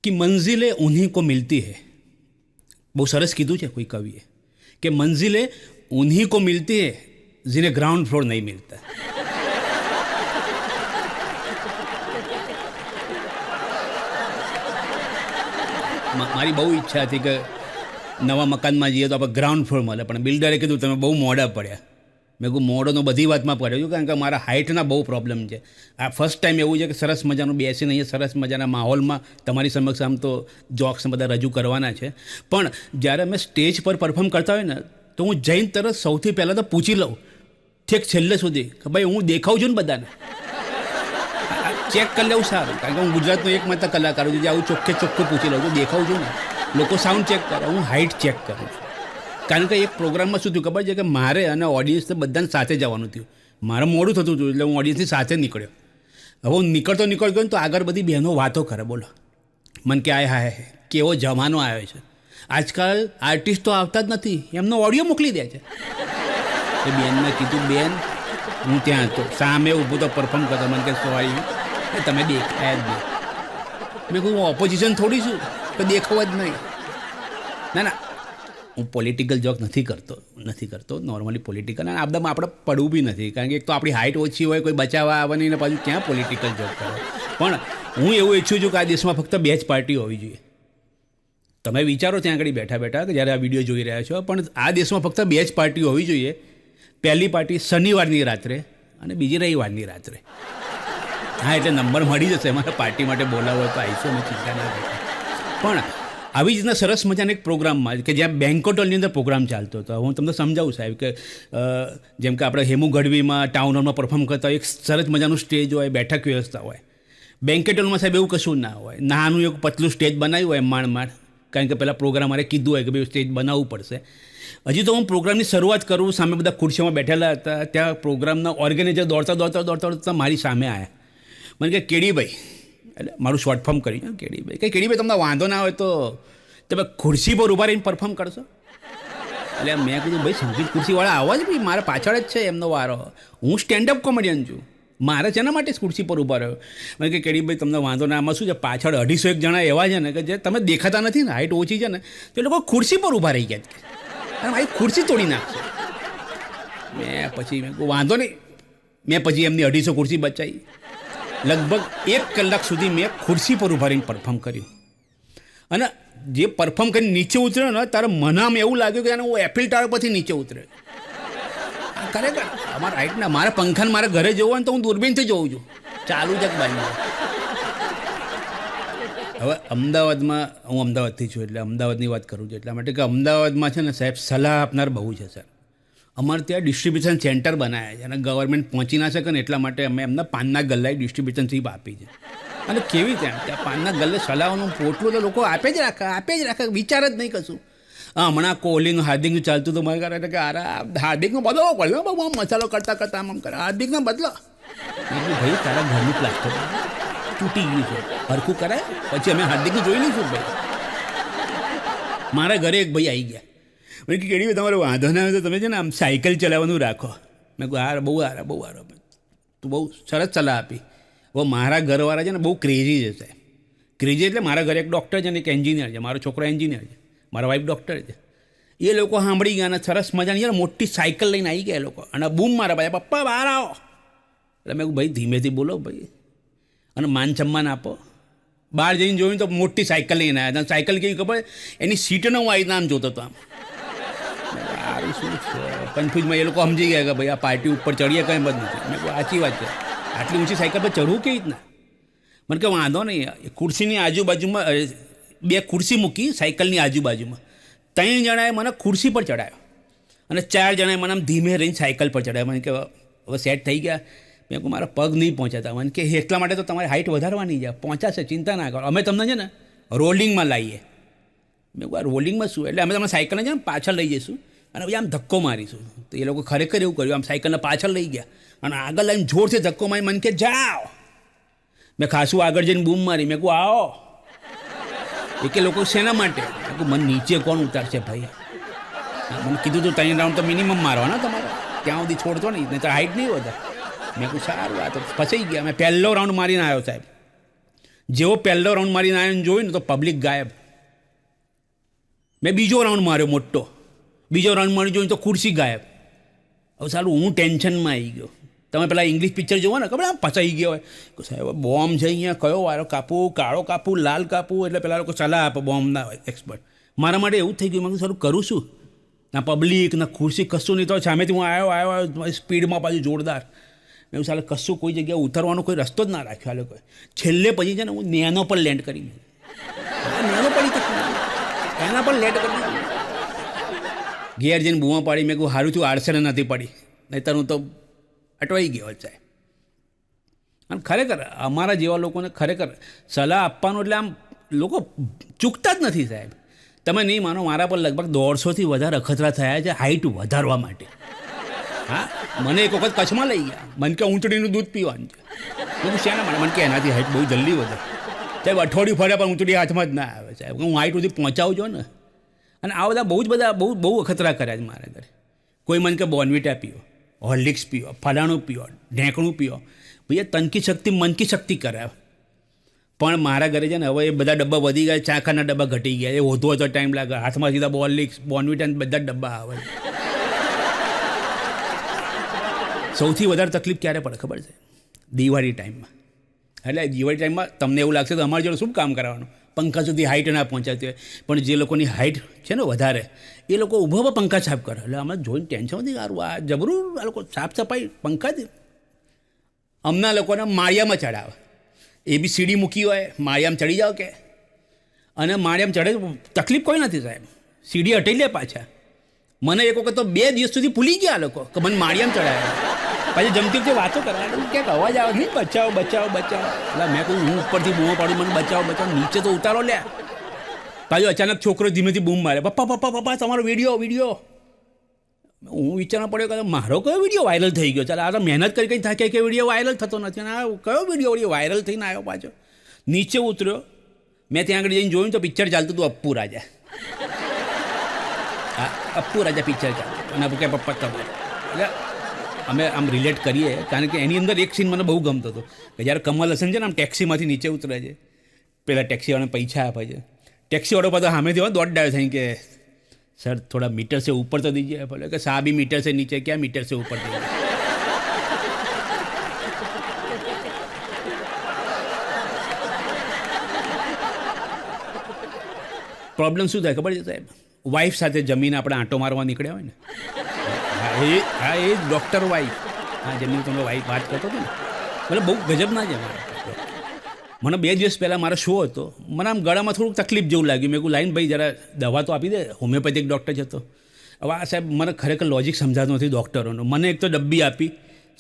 कि मंजिलें उन्हीं को मिलती है. બહુ સરસ કીધું છે કોઈ કવિએ કે મંજિલેं उन्हीं को मिलती है जिन्हें ग्राउंड फ्लोर नहीं मिलता. મારી બહુ ઈચ્છા હતી કે નવા મકાનમાં જઈએ તો આપણે ગ્રાઉન્ડ ફ્લોર મળે, પણ બિલ્ડરે કીધું તમે બહુ મોડા પડ્યા. મેં કહું મોડો તો બધી વાતમાં પડ્યો છું, કારણ કે મારા હાઇટના બહુ પ્રોબ્લેમ છે. આ ફર્સ્ટ ટાઈમ એવું છે કે સરસ મજાનું બેસીને અહીંયા સરસ મજાના માહોલમાં તમારી સમક્ષ આમ તો જોક્સ બધા રજૂ કરવાના છે, પણ જ્યારે અમે સ્ટેજ પર પરફોર્મ કરતા હોય ને તો હું જઈને તરત સૌથી પહેલાં તો પૂછી લઉં છેક છેલ્લે સુધી કે ભાઈ હું દેખાઉં છું ને બધાને, ચેક કરી લેવું સારું, કારણ કે હું ગુજરાતનો એકમાત્ર કલાકાર છું જે આવું ચોખ્ખું પૂછી લઉં છું દેખાઉં છું ને. લોકો સાઉન્ડ ચેક કરે, હું હાઇટ ચેક કરું છું. કારણ કે એક પ્રોગ્રામમાં શું થયું ખબર છે કે મારે અને ઓડિયન્સને બધાને સાથે જવાનું થયું. મારે મોડું થતું હતું એટલે હું ઓડિયન્સની સાથે નીકળ્યો. હવે હું નીકળતો ગયો ને તો આગળ બધી બહેનો વાતો કરે, બોલો મને કે આય હાય કેવો જમાનો આવ્યો છે, આજકાલ આર્ટિસ્ટ તો આવતા જ નથી, એમનો ઓડિયો મોકલી દે છે. એ બેનને કીધું બેન હું ત્યાં હતો સામે ઊભું તો પરફોર્મ કરતો, મને કે સોરી તમે દેખાયા જ નહીં. મેં કહું હું ઓપોઝિશન થોડી છું તો દેખાવા જ નહીં. ના હું પોલિટિકલ જોક નથી કરતો નોર્મલી પોલિટિકલ, અને આ બધામાં આપણે પડવું બી નથી, કારણ કે એક તો આપણી હાઇટ ઓછી હોય, કોઈ બચાવવા આવવાની ને પાછું ક્યાં પોલિટિકલ જોક કરો. પણ હું એવું ઈચ્છું છું કે આ દેશમાં ફક્ત 2 જ પાર્ટી હોવી જોઈએ. તમે વિચારો ત્યાં આગળ બેઠા કે જ્યારે આ વિડીયો જોઈ રહ્યા છો, પણ આ દેશમાં ફક્ત 2 જ પાર્ટી હોવી જોઈએ. પહેલી પાર્ટી શનિવારની રાત્રે અને બીજી રવિવારની રાત્રે. હા એટલે નંબર મળી જશે, અમારા પાર્ટી માટે બોલાવો તો આવીશું, અમે ચિંતા ના કરતા. પણ આવી જ રીતના સરસ મજાના એક પ્રોગ્રામમાં કે જ્યાં બેન્કોટ હોલની અંદર પ્રોગ્રામ ચાલતો હતો, હું તમને સમજાવું સાહેબ કે જેમ કે આપણે હેમુ ગઢવીમાં ટાઉન હોલમાં પરફોર્મ કરતા હોય, એક સરસ મજાનું સ્ટેજ હોય, બેઠક વ્યવસ્થા હોય. બેન્કેટ હોલમાં સાહેબ એવું કશું ના હોય, નાનું એક પતલું સ્ટેજ બનાવ્યું હોય માંડ, કારણ કે પહેલાં પ્રોગ્રામ મારે કીધું હોય કે ભાઈ સ્ટેજ બનાવવું પડશે. હજી તો હું પ્રોગ્રામની શરૂઆત કરું, સામે બધા ખુરશીમાં બેઠેલા હતા, ત્યાં પ્રોગ્રામના ઓર્ગેનાઇઝર દોડતા મારી સામે આવ્યા. મને કે કેડીભાઈ, એટલે મારું શોર્ટ ફોર્મ કર્યું કેડીભાઈ, કે કેડીભાઈ તમને વાંધો ના હોય તો તમે ખુરશી પર ઊભા રહીને પરફોર્મ કરશો? એટલે મેં કીધું ભાઈ સંગીત ખુરશીવાળા આવવા જ ભાઈ મારા પાછળ જ છે એમનો વારો, હું સ્ટેન્ડઅપ કોમેડિયન છું, મારે છે એના માટે ખુરશી પર ઊભા રહ્યો. મને કે કેડીભાઈ તમને વાંધો ના, આમાં શું છે પાછળ 250 જણા એવા છે ને કે જે તમે દેખાતા નથી ને, હાઇટ ઓછી છે ને, તો એ લોકો ખુરશી પર ઊભા રહી ગયા અને મારી ખુરશી તોડી નાખશે. મેં વાંધો નહીં, મેં પછી એમની 250 ખુરશી બચાવી. લગભગ 1 કલાક સુધી મેં ખુરશી પર ઊભા રહીને પરફોર્મ કર્યું. અને જે પરફોર્મ કરીને નીચે ઉતર્યો ને ત્યારે મને આમ એવું લાગ્યું કે હું એફિલ ટાવર પરથી નીચે ઉતર્યો. ખરેખર અમારા હાઇટના મારા પંખાને મારા ઘરે જોવો ને તો હું દૂરબીનથી જોઉં છું, ચાલુ જ બાજુ. હવે અમદાવાદમાં, હું અમદાવાદથી છું એટલે અમદાવાદની વાત કરું છું એટલા માટે કે અમદાવાદમાં છે ને સાહેબ સલાહ આપનાર બહુ છે સર. અમારે ત્યાં ડિસ્ટ્રીબ્યુશન સેન્ટર બનાવ્યા છે અને ગવર્મેન્ટ પહોંચી ના શકે ને એટલા માટે અમે એમના પાનના ગલ્લાએ ડિસ્ટ્રીબ્યુશન સ્લીપ આપી છે. અને કેવી ત્યાં પાનના ગલ્લે સલાહનું પોટલું તો લોકો આપે જ રાખે, વિચાર જ નહીં કશું. હમણાં કોહલીનું હાર્દિકનું ચાલતું હતું, મારે કરે કે અરે હાર્દિકનો બદલો પડ્યો બહુ મસાલો કરતા આમ કરે, હાર્દિકનો બદલો. ભાઈ તારા ઘરનું પ્લાસ્ટર તૂટી ગયું છે, હરખું કરાય પછી અમે હાર્દિકનું જોઈ લઈશું. ભાઈ મારા ઘરે એક ભાઈ આવી ગયા, મેં કે કેડી તમારો વાંધો ના આવે તો તમે છે ને આમ સાયકલ ચલાવવાનું રાખો. મેં કહું બહુ સારા તું બહુ સરસ સલાહ આપી. હવે મારા ઘરવાળા છે ને બહુ ક્રેઝી છે સાહેબ. ક્રેઝી એટલે મારા ઘરે એક ડૉક્ટર છે ને એક એન્જિનિયર છે, મારો છોકરો એન્જિનિયર છે, મારા વાઈફ ડૉક્ટર છે. એ લોકો સાંભળી ગયા અને સરસ મજાની મોટી સાયકલ લઈને આવી ગયા એ લોકો, અને બૂમ મારા ભાઈ પપ્પા બહાર આવો. એટલે મેં કહું ભાઈ ધીમેથી બોલો ભાઈ, અને માન સન્માન આપો. બહાર જઈને જોયું તો મોટી સાયકલ લઈને આવ્યા. સાયકલ કેવી ખબર, એની સીટનો હું આવી આમ જોતો હતો આમ. સારું શું છે કન્ફ્યુઝમાં એ લોકો સમજી ગયા કે ભાઈ આ પાર્ટી ઉપર ચડીએ કંઈ બધું નથી. મેં કહું સાચી વાત છે, આટલી ઊંચી સાયકલ પર ચડવું કેવી રીતના? મને કે વાંધો નહીં, ખુરશીની આજુબાજુમાં 2 ખુરશી મૂકી સાયકલની આજુબાજુમાં, 3 જણાએ મને ખુરશી પર ચડાવ્યો અને 4 જણાએ મને આમ ધીમે રહીને સાયકલ પર ચડાવ્યો. મને કે હવે સેટ થઈ ગયા. મેં કહું મારા પગ નહીં પહોંચાતા. મને કે એટલા માટે તો તમારી હાઇટ વધારવાની છે, પહોંચાશે ચિંતા ના કરો, અમે તમને છે ને રોલિંગમાં લાવીએ. મેં કહું આ રોલિંગમાં શું? એટલે અમે તમને સાયકલને છે ને પાછળ લઈ જઈશું અને પછી આમ ધક્કો મારીશું. તો એ લોકો ખરેખર એવું કર્યું, આમ સાયકલને પાછળ લઈ ગયા અને આગળ લઈને જોરથી ધક્કો મારી. મને કે જાઓ. મેં ખાસું આગળ જઈને બૂમ મારી. મેં કહું આવો. એ કે લોકો શેના માટે? મેં કહું મને નીચે કોણ ઉતારશે ભાઈ? મને કીધું તું 3 રાઉન્ડ તો મિનિમમ મારવાના તમારે, ત્યાં સુધી છોડતો નહીં તો હાઇટ નહીં વધે. મેં કહું સારું, આ તો ફસાઈ ગયા. મેં પહેલો રાઉન્ડ મારીને આવ્યો સાહેબ. જેવો પહેલો રાઉન્ડ મારીને આવીને જોયું ને તો પબ્લિક ગાયબ. મેં બીજો રાઉન્ડ માર્યો મોટો, બીજો રાઉન્ડ મારી જોઈને તો ખુરશી ગાયબ. હવે સારું હું ટેન્શનમાં આવી ગયો. તમે પેલા ઇંગ્લિશ પિક્ચર જોવો ને ખબર આમ પચાઈ ગયો હોય કે સાહેબ બોમ્બ છે અહીંયા, કયો વારો કાપું, કાળો કાપું, લાલ કાપું, એટલે પેલા લોકો સલાહ આપે બોમ્બના એક્સપર્ટ. મારા માટે એવું થઈ ગયું, મેં સારું કરું શું? ના પબ્લિક ના ખુરશી કશું નહીં. તો સામેથી હું આવ્યો સ્પીડમાં પાછું જોરદાર. મેં સાલે કશું કોઈ જગ્યાએ ઉતરવાનો કોઈ રસ્તો જ ના રાખ્યો આ લોકોએ. છેલ્લે પછી છે ને હું નેનો પર લેન્ડ કરી નેનો પડી એના પર લેન્ડ કરી ઘેર જઈને બૂમા પાડી. મેં કહું સારું થયું આડસેને નથી પડી, નહીંતર હું તો અટવાઈ ગયો સાહેબ. અને ખરેખર અમારા જેવા લોકોને ખરેખર સલાહ આપવાનું એટલે આમ લોકો ચૂકતા જ નથી સાહેબ. તમે નહીં માનો, મારા પર લગભગ 150થી વધારે અખતરા થયા છે હાઇટ વધારવા માટે. હા, મને એક વખત કચ્છમાં લઈ ગયા, મને કે ઊંચડીનું દૂધ પીવાનું છે. બધું શેના માટે? મને કે એનાથી હાઇટ બહુ જલ્દી વધે સાહેબ. અઠવાડિયું ફર્યા પણ ઊંચડી હાથમાં જ ના આવે સાહેબ. હું હાઇટ સુધી પહોંચાવું છું ને. અને આ બધા બહુ અખતરા કર્યા છે મારા ઘરે. કોઈ મને કે બોર્નવિટા પીઓ, હોર્લિક્સ પીઓ, ફલાણું પીઓ, ઢેંકણું પીઓ. ભૈયા તનકી શક્તિ મનકી શક્તિ કરાવે. પણ મારા ઘરે છે ને હવે એ બધા ડબ્બા વધી ગયા, ચાખાના ડબ્બા ઘટી ગયા. એ હોતો હતો ટાઈમ લાગે, હાથમાં સીધા હોર્લિક્સ, બોર્નવિટા બધા જ ડબ્બા આવે. સૌથી વધારે તકલીફ ક્યારે પડે ખબર છે? દિવાળી ટાઈમમાં. એટલે દિવાળી ટાઈમમાં તમને એવું લાગશે તો અમારી જોડે શું કામ કરાવવાનું, પંખા સુધી હાઇટ ના પહોંચાતી હોય. પણ જે લોકોની હાઇટ છે ને વધારે, એ લોકો ઊભા પંખા સાફ કરે. એટલે અમે જોઈને ટેન્શન નથી, સારું આ જબરું આ લોકો સાફ સફાઈ પંખાથી. અમના લોકોને માળિયામાં ચડાવે. એ બી સીડી મૂકી હોય, માળિયામાં ચડી જાઓ કે, અને માળિયામાં ચડે તકલીફ કોઈ નથી સાહેબ. સીડી હટાવી લે પાછા. મને એક વખત તો 2 દિવસ સુધી ભૂલી ગયા લોકો કે મને માળિયામાં ચડાવ્યા. પછી જમતી વખતે વાતો કરવા ક્યાંક અવાજ આવે નહીં, બચાવો બચાવો બચાવો. એટલે મેં કહ્યું હું ઉપરથી બૂમો પાડું, મને બચાવો બચાવો, નીચે તો ઉતારો લે. પાછું અચાનક છોકરો ધીમેથી બૂમ મારે, પપ્પા પપ્પા પપ્પા તમારો વિડીયો. હું વિચારવા પડ્યો કે મારો કયો વિડીયો વાયરલ થઈ ગયો? ચાલ આ તો મહેનત કરી કંઈ થાય કે વિડીયો વાયરલ થતો નથી. અને આ કયો વિડીયો વાયરલ થઈને આવ્યો પાછો? નીચે ઉતર્યો, મેં ત્યાં આગળ જઈને જોયું તો પિક્ચર ચાલતું હતું અપ્પુ રાજા. હા, અપ્પુ રાજા પિક્ચર ચાલતું. અને કે પપ્પા તમારે એટલે અમે આમ રિલેટ કરીએ, કારણ કે એની અંદર એક સીન મને બહુ ગમતો હતો કે જ્યારે કમલ હસન છે ને આમ ટેક્સીમાંથી નીચે ઉતરે છે, પહેલાં ટેક્સીવાળાને પૈસા આપે છે. ટેક્સીવાળો પાછો સામેથી હોય દોઢ ડાયો થઈ કે સર થોડા મીટર સે ઉપર તો દીजिए. બોલે કે સાબી મીટર સે નીચે ક્યાં મીટર સે ઉપર દીजिए. પ્રોબ્લેમ શું થાય ખબર છે સાહેબ? વાઈફ સાથે જમીન આપણે આંટો મારવા નીકળ્યા હોય ને, હા એ ડૉક્ટર વાઈફ, હા જેમની તમે વાઈફ વાત કરતો હતો ને, મતલબ બહુ ગજબ ના છે. મને 2 દિવસ પહેલાં મારો શો હતો, મને આમ ગળામાં થોડુંક તકલીફ જેવું લાગ્યું. મેં કહું લાઈન ભાઈ જરા દવા તો આપી દે, હોમિયોપેથિક ડૉક્ટર છે તો. હવે આ સાહેબ મને ખરેખર લોજિક સમજાતું નથી ડૉક્ટરોનું. મને એક તો ડબ્બી આપી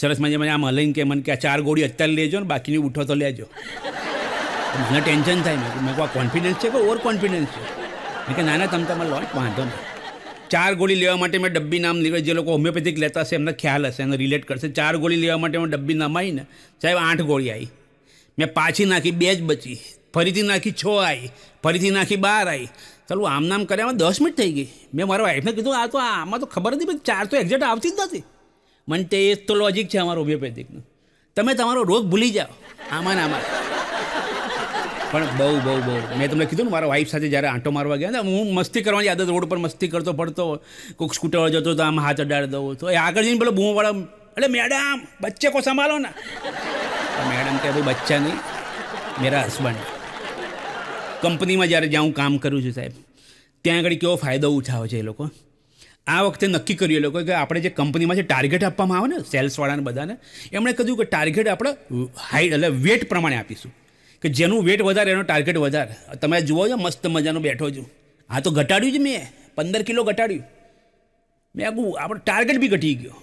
સરસ મજામાં, આમ હલાઈને કે મને કે આ 4 ગોળી અત્યારે લેજો ને બાકીની ઉઠો તો લેજો. મને ટેન્શન થાય. મેં કહું આ કોન્ફિડન્સ છે કે ઓવર કોન્ફિડન્સ છે? મેં કે ના તમે તમારે લો, વાંધો નહીં. 4 ગોળી લેવા માટે મેં ડબ્બી નામ લીધું. જે લોકો હોમિયોપેથિક લેતા હશે એમને ખ્યાલ હશે, એને રિલેટ કરશે. 4 ગોળી લેવા માટે હું ડબ્બી નમાઈને સાહેબ 8 ગોળી આવી. મેં પાછી નાખી 2 જ બચી, ફરીથી નાખી 6 આવી, ફરીથી નાખી 12 આવી. ચાલું આમ નામ કર્યામાં 10 મિનિટ થઈ ગઈ. મેં મારા વાઈફને કીધું આ તો આમાં તો ખબર નથી, 4 તો એક્ઝેક્ટ આવતી જ નથી. મને તે એ તો લોજિક છે અમારું હોમિયોપેથિકનું. તમે તમારો રોગ ભૂલી જાઓ આમાં ને આમાં. પણ બહુ મેં તમને કીધું ને મારા વાઈફ સાથે જ્યારે આંટો મારવા ગયા ને, હું મસ્તી કરવાની આદત, રોડ પર મસ્તી કરતો પડતો, કોઈક સ્કૂટર જતો તો આમ હાથ અડાડી દઉં તો એ આગળ જઈને પેલો બૂમોવાળા, એટલે મેડમ બચ્ચે કો સંભાળો ને. મેડમ કે ભાઈ બચ્ચા નહીં, મેરા હસબન્ડ. કંપનીમાં જ્યાં હું કામ કરું છું સાહેબ, ત્યાં આગળ કેવો ફાયદો ઉઠાવે છે એ લોકો. આ વખતે નક્કી કર્યું એ લોકો કે આપણે જે કંપનીમાં જે ટાર્ગેટ આપવામાં આવે ને સેલ્સવાળાને બધાને, એમણે કહ્યું કે ટાર્ગેટ આપણે હાઈટ એટલે વેટ પ્રમાણે આપીશું, કે જેનું વેટ વધારે એનો ટાર્ગેટ વધારે. તમે જુઓ છો મસ્ત મજાનો બેઠો છું. હા તો ઘટાડ્યું જ મેં 15 કિલો ઘટાડ્યું. મેં આગું આપણો ટાર્ગેટ બી ઘટી ગયો.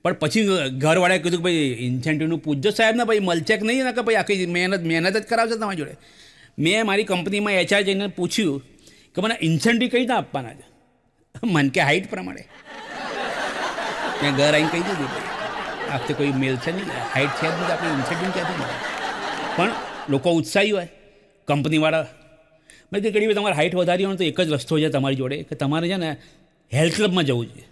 પણ પછી ઘરવાળાએ કીધું કે ભાઈ ઇન્સેન્ટિવનું પૂછજો સાહેબ ને, ભાઈ મળશે કે નહીં, ને કે ભાઈ આખી મહેનત જ કરાવશે તમારી જોડે. મેં મારી કંપનીમાં HR જઈને પૂછ્યું કે મને ઇન્સેન્ટિવ કઈ રીતના આપવાના છે. મન કે હાઇટ પ્રમાણે. મેં ઘર આવીને કહી દીધું ભાઈ આ વખતે કોઈ મેલ છે નહીં, હાઇટ છે જ નહીં, આપણે ઇન્સેન્ટિવ ક્યાંથી મળે. પણ લોકો ઉત્સાહી હોય કંપનીવાળા. મેં કે ઘણી તમારે હાઇટ વધારી હોય તો એક જ રસ્તો છે તમારી જોડે, કે તમારે છે ને હેલ્થ ક્લબમાં જવું જોઈએ.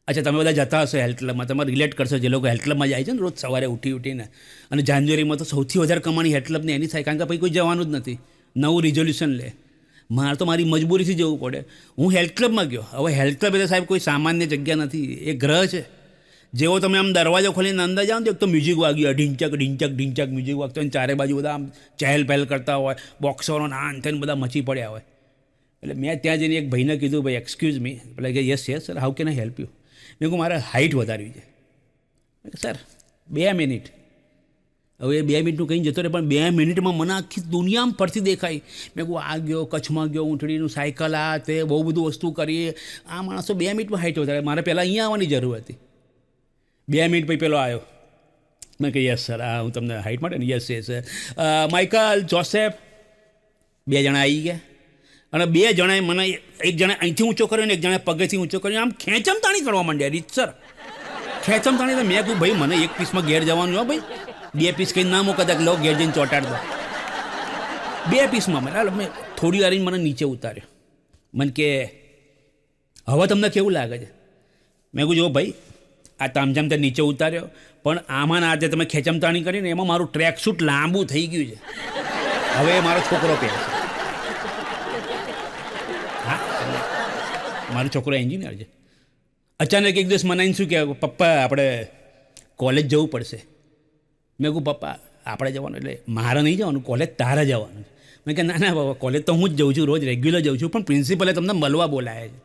અચ્છા તમે બધા જતા હશો હેલ્થ ક્લબમાં, તમે રિલેટ કરશો જે લોકો હેલ્થ ક્લબમાં જાય છે ને રોજ સવારે ઉઠીને, અને જાન્યુઆરીમાં તો સૌથી વધારે કમાણી હેલ્થ ક્લબની એની થાય, કારણ કે પછી કોઈ જવાનું જ નથી, નવું રિઝોલ્યુશન લે. મારે તો મારી મજબૂરીથી જવું પડે. હું હેલ્થ ક્લબમાં ગયો. હવે હેલ્થ ક્લબ એટલે સાહેબ કોઈ સામાન્ય જગ્યા નથી, એ ગ્રહ છે. જેવો તમે આમ દરવાજો ખોલીને અંદર જાઓ ને તો મ્યુઝિક વાગ્યું, ઢીંચક ઢીંચક ઢીંચક મ્યુઝિક વાગતો હોય, ચારે બાજુ બધા આમ ચહેલ પહેલ કરતા હોય, બોક્સરો ના થઈને બધા મચી પડ્યા હોય. એટલે મેં ત્યાં જઈને એક ભાઈને કીધું, ભાઈ એક્સક્યુઝ મી, એટલે કે yes yes sir, how can I help you? મેં કહું મારે હાઇટ વધારવી છે. Sir 2 minute. હવે એ 2 મિનિટનું કંઈ જતો રહે, પણ 2 મિનિટમાં મને આખી દુનિયા પરથી દેખાય. મેં કહું આ ગયો, કચ્છમાં ગયો, ઊંટડીનું સાયકલ, આ તે બહુ બધું વસ્તુ કરીએ. આ માણસો 2 મિનિટમાં હાઇટ વધારે, મારે પહેલાં અહીંયા આવવાની જરૂર હતી. 2 મિનિટ પછી પેલો આવ્યો. મેં કહ્યું યસ સર, હું તમને હાઇટ માટે ને યસ યસ માઇકલ, જોસેફ, 2 જણા આવી ગયા. અને 2 જણાએ મને, એક જણે અહીંથી ઊંચો કર્યો ને એક જણે પગેથી ઊંચો કર્યો, આમ ખેંચમતાણી કરવા માંડ્યા રીતસર. ખેંચમતાણી તો મેં કહ્યું ભાઈ મને એક પીસમાં ઘેર જવાનું હો ભાઈ, 2 પીસ કંઈ ના મૂકતા લો ઘેર જઈને ચોંટાડ દો. 2 પીસમાં મેં થોડી વાર મને નીચે ઉતાર્યો. મને કે હવે તમને કેવું લાગે છે? મેં કહ્યું જો ભાઈ આ તામઝામ તે નીચે ઉતાર્યો, પણ આમાં આજે તમે ખેંચમતાણી કરીને એમાં મારું ટ્રેક શૂટ લાંબુ થઈ ગયું છે, હવે એ મારો છોકરો પહેરે છે. હા, મારો છોકરો એન્જિનિયર છે. અચાનક એક દિવસ મને શું કહે, પપ્પા આપણે કોલેજ જવું પડશે. મેં કહું પપ્પા આપણે જવાનું, એટલે મારે નહીં જવાનું, કોલેજ તારે જવાનું. મેં કહે ના ના બાબા, કોલેજ તો હું જ જઉં છું, રોજ રેગ્યુલર જઉં છું, પણ પ્રિન્સિપલે તમને મળવા બોલાવે છે.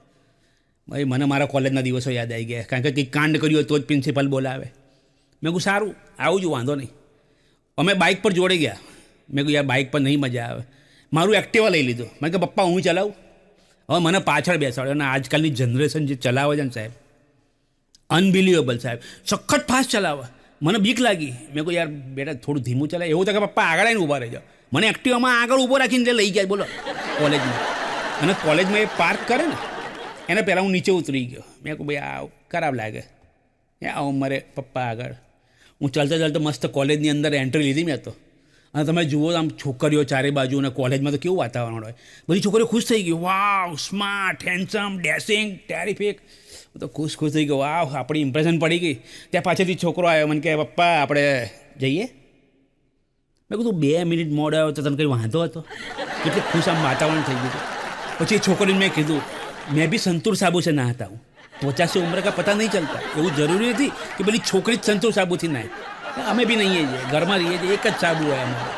ભાઈ મને મારા કોલેજના દિવસો યાદ આવી ગયા, કારણ કે કંઈક કાંડ કર્યું હોય તો જ પ્રિન્સિપલ બોલાવે. મેં કહું સારું આવું જ, વાંધો નહીં. અમે બાઇક પર જોડે ગયા. મેં કહ્યું યાર બાઇક પર નહીં મજા આવે, મારું એક્ટિવા લઈ લીધું. મેં કહે પપ્પા હું ચલાવું. હવે મને પાછળ બેસાડ્યો, અને આજકાલની જનરેશન જે ચલાવે છે ને સાહેબ, અનબિલિવેબલ સાહેબ, સખત ફાસ્ટ ચલાવે. મને બીક લાગી. મેં કહું યાર બેટા થોડું ધીમું ચલાવે. એવું તો કે પપ્પા આગળ આવીને ઊભા રહી જાઓ. મને એક્ટિવામાં આગળ ઊભો રાખીને લઈ ગયા બોલો કોલેજમાં. અને કોલેજમાં એ પાર્ક કરે ને એને પહેલાં હું નીચે ઉતરી ગયો. મેં કહું ભાઈ આ ખરાબ લાગે, આવો મારે પપ્પા આગળ. હું ચાલતા ચાલતા મસ્ત કોલેજની અંદર એન્ટ્રી લીધી મેં તો. અને તમે જુઓ આમ છોકરીઓ ચારે બાજુ, અને કોલેજમાં તો કેવું વાતાવરણ હોય, બધી છોકરીઓ ખુશ થઈ ગઈ, વાવ સ્માર્ટ, હેન્ડસમ, ડેસિંગ, ટેરિફિક. હું તો ખુશ થઈ ગયો, વાવ આપણી ઇમ્પ્રેશન પડી ગઈ. ત્યાં પાછળથી છોકરો આવ્યો, મને કહે પપ્પા આપણે જઈએ. મેં કીધું 2 મિનિટ મોડો આવ્યો તો તને કંઈ વાંધો હતો? કેટલું ખુશ આમ વાતાવરણ થઈ ગયું. પછી એ છોકરીને મેં કીધું मैं भी संतूर साबु से नहाता हूँ, 50 से उम्र का पता नहीं चलता. એવું જરૂરી નથી કે પેલી છોકરી જ સંતૂર સાબુથી નાય. અમે બી નહીં છીએ, ઘરમાં રહીએ છીએ, એક જ સાબુ હોય અમારે.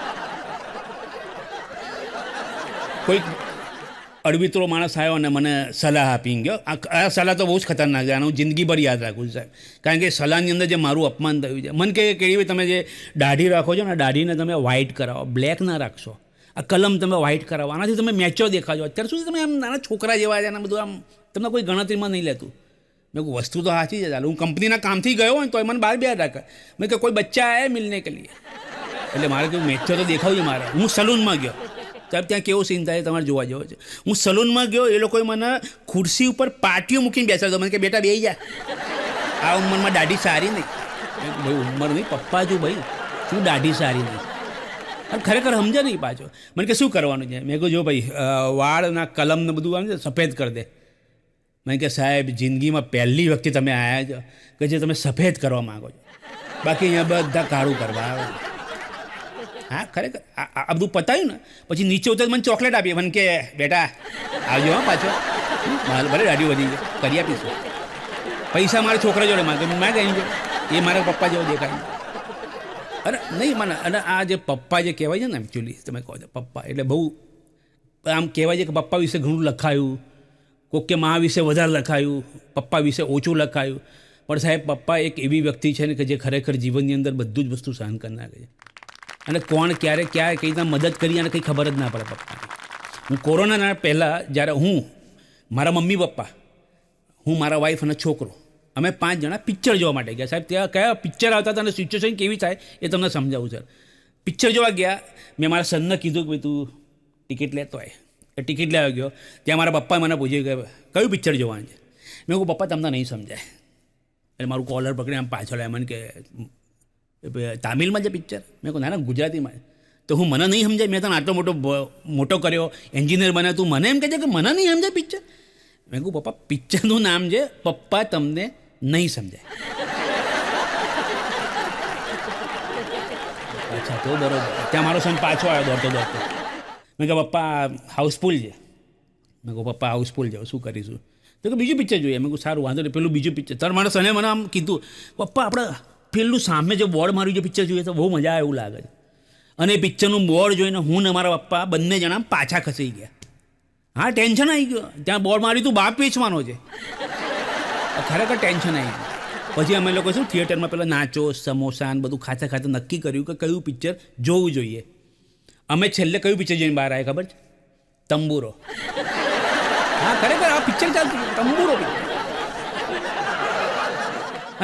કોઈક અડવિતરો માણસ આવ્યો અને મને સલાહ આપી ગયો. આ સલાહ તો બહુ જ ખતરનાક છે, આને હું જિંદગીભર યાદ રાખું સાહેબ. કારણ કે સલાહની અંદર જે મારું અપમાન થયું છે. મને કહે કે તમે જે દાઢી રાખો છો ને, દાઢીને તમે વ્હાઇટ કરાવો, બ્લેક ના રાખશો. આ કલમ તમે વ્હાઇટ કરાવો, આનાથી તમે મેચ્યોર દેખાજો. અત્યાર સુધી તમે આમ નાના છોકરા જેવા છે, અને બધું આમ તમને કોઈ ગણતરીમાં નહીં લેતું. મેં કહું વસ્તુ તો સાચી છે. ચાલો હું કંપનીના કામથી ગયો હોય તો એ મને બહાર બે રાખે. મેં કે કોઈ બચ્ચા આયા મિલને કે લીએ, એટલે મારે કેવું મેચ્યોર તો દેખાવું છે મારે. હું સલૂનમાં ગયો, સાહેબ ત્યાં કેવો સીન થાય તમારે જોવા જેવો છે. હું સલૂનમાં ગયો, એ લોકોએ મને ખુરશી ઉપર પાટીઓ મૂકીને બેસાડતો. મને કે બેટા બેસી જા, આ ઉંમરમાં દાઢી સારી નહીં. ભાઈ ઉંમર નહીં પપ્પા છું ભાઈ, શું દાઢી સારી નહીં? ખરેખર સમજે નહીં પાછો. મને કે શું કરવાનું છે? મેં કહું જો ભાઈ વાળના કલમને બધું આવે છે સફેદ કરી દે. મેં કે સાહેબ જિંદગીમાં પહેલી વખતે તમે આવ્યા છો કે જે તમે સફેદ કરવા માગો છો, બાકી અહીંયા બધા કાળું કરવા આવે. હા ખરેખર આ બધું પતાવ્યું ને પછી નીચે ઉતર મને ચોકલેટ આપી. મને કે બેટા આવજો હા પાછો, ભલે દાઢી વધી છે કરી આપીશું. પૈસા મારા છોકરા જોડે માગે, મેં કહી જો એ મારા પપ્પા જેવો દેખાય. અરે નહીં મને, અને આ જે પપ્પા જે કહેવાય છે ને એકચ્યુઅલી તમે કહો છો પપ્પા એટલે બહુ આમ કહેવાય છે કે પપ્પા વિશે ઘણું લખાયું, કોઈક કે મા વિશે વધારે લખાયું, પપ્પા વિશે ઓછું લખાયું. પણ સાહેબ પપ્પા એક એવી વ્યક્તિ છે ને કે જે ખરેખર જીવનની અંદર બધું જ વસ્તુ સહન કરી નાખે છે. અને કોણ ક્યારે ક્યાં કઈ રીતના મદદ કરી અને કંઈ ખબર જ ના પડે પપ્પાને. હું કોરોનાના પહેલાં જ્યારે હું મારા મમ્મી પપ્પા, હું મારા વાઈફ અને છોકરો, અમે 5 જણા પિક્ચર જોવા માટે ગયા. સાહેબ ત્યાં કયા પિક્ચર આવતા હતા અને સિચ્યુએશન કેવી થાય એ તમને સમજાવું સર. પિક્ચર જોવા ગયા, મેં મારા સનને કીધું કે ભાઈ તું ટિકિટ લેતો હોય. એ ટિકિટ લેવા ગયો, ત્યાં મારા પપ્પાએ મને પૂછ્યું કે કયું પિક્ચર જોવાનું છે. મેં કહું પપ્પા તમને નહીં સમજાય. એટલે મારું કોલર પકડી આમ પાછળ આવ્યા, મને કે તામિલમાં જે પિક્ચર? મેં કહું ના ના ગુજરાતીમાં. તો હું મને નહીં સમજાય, મેં તને આટલો મોટો કર્યો, એન્જિનિયર બન્યા, તું મને એમ કહે છે કે મને નહીં સમજાય પિક્ચર? મેં કહું પપ્પા પિક્ચરનું નામ છે પપ્પા તમને નહીં સમજાય. અચ્છા તો બરોબર. ત્યાં મારો સન પાછો આવ્યો દોડતો દોડતો. મેં કહ્યું પપ્પા હાઉસફુલ છે. મેં કહું પપ્પા હાઉસફુલ જાઓ શું કરીશું? તો કે બીજું પિક્ચર જોઈએ. મેં કહું સારું વાંધો નહીં પેલું બીજું પિક્ચર. તાર મારા સને મને આમ કીધું પપ્પા આપણે પેલું સામે જે બોર્ડ માર્યું છે પિક્ચર જોઈએ તો બહુ મજા આવે એવું લાગે છે. અને એ પિક્ચરનું બોર્ડ જોઈને હું ને મારા પપ્પા બંને જણા પાછા ખસી ગયા. હા ટેન્શન આવી ગયો. ત્યાં બોર્ડ માર્યું તું બાપ વેચવાનો છે. ખરેખર ટેન્શન આવી ગયું. પછી અમે લોકો શું થિયેટરમાં પેલા નાચો સમોસા ને બધું ખાતા ખાતા નક્કી કર્યું કે કયું પિક્ચર જોવું જોઈએ. અમે છેલ્લે કયું પિક્ચર જોઈને બહાર આવ્યા ખબર છે? તંબુરો. હા ખરેખર આ પિક્ચર ચાલતું તંબુરો.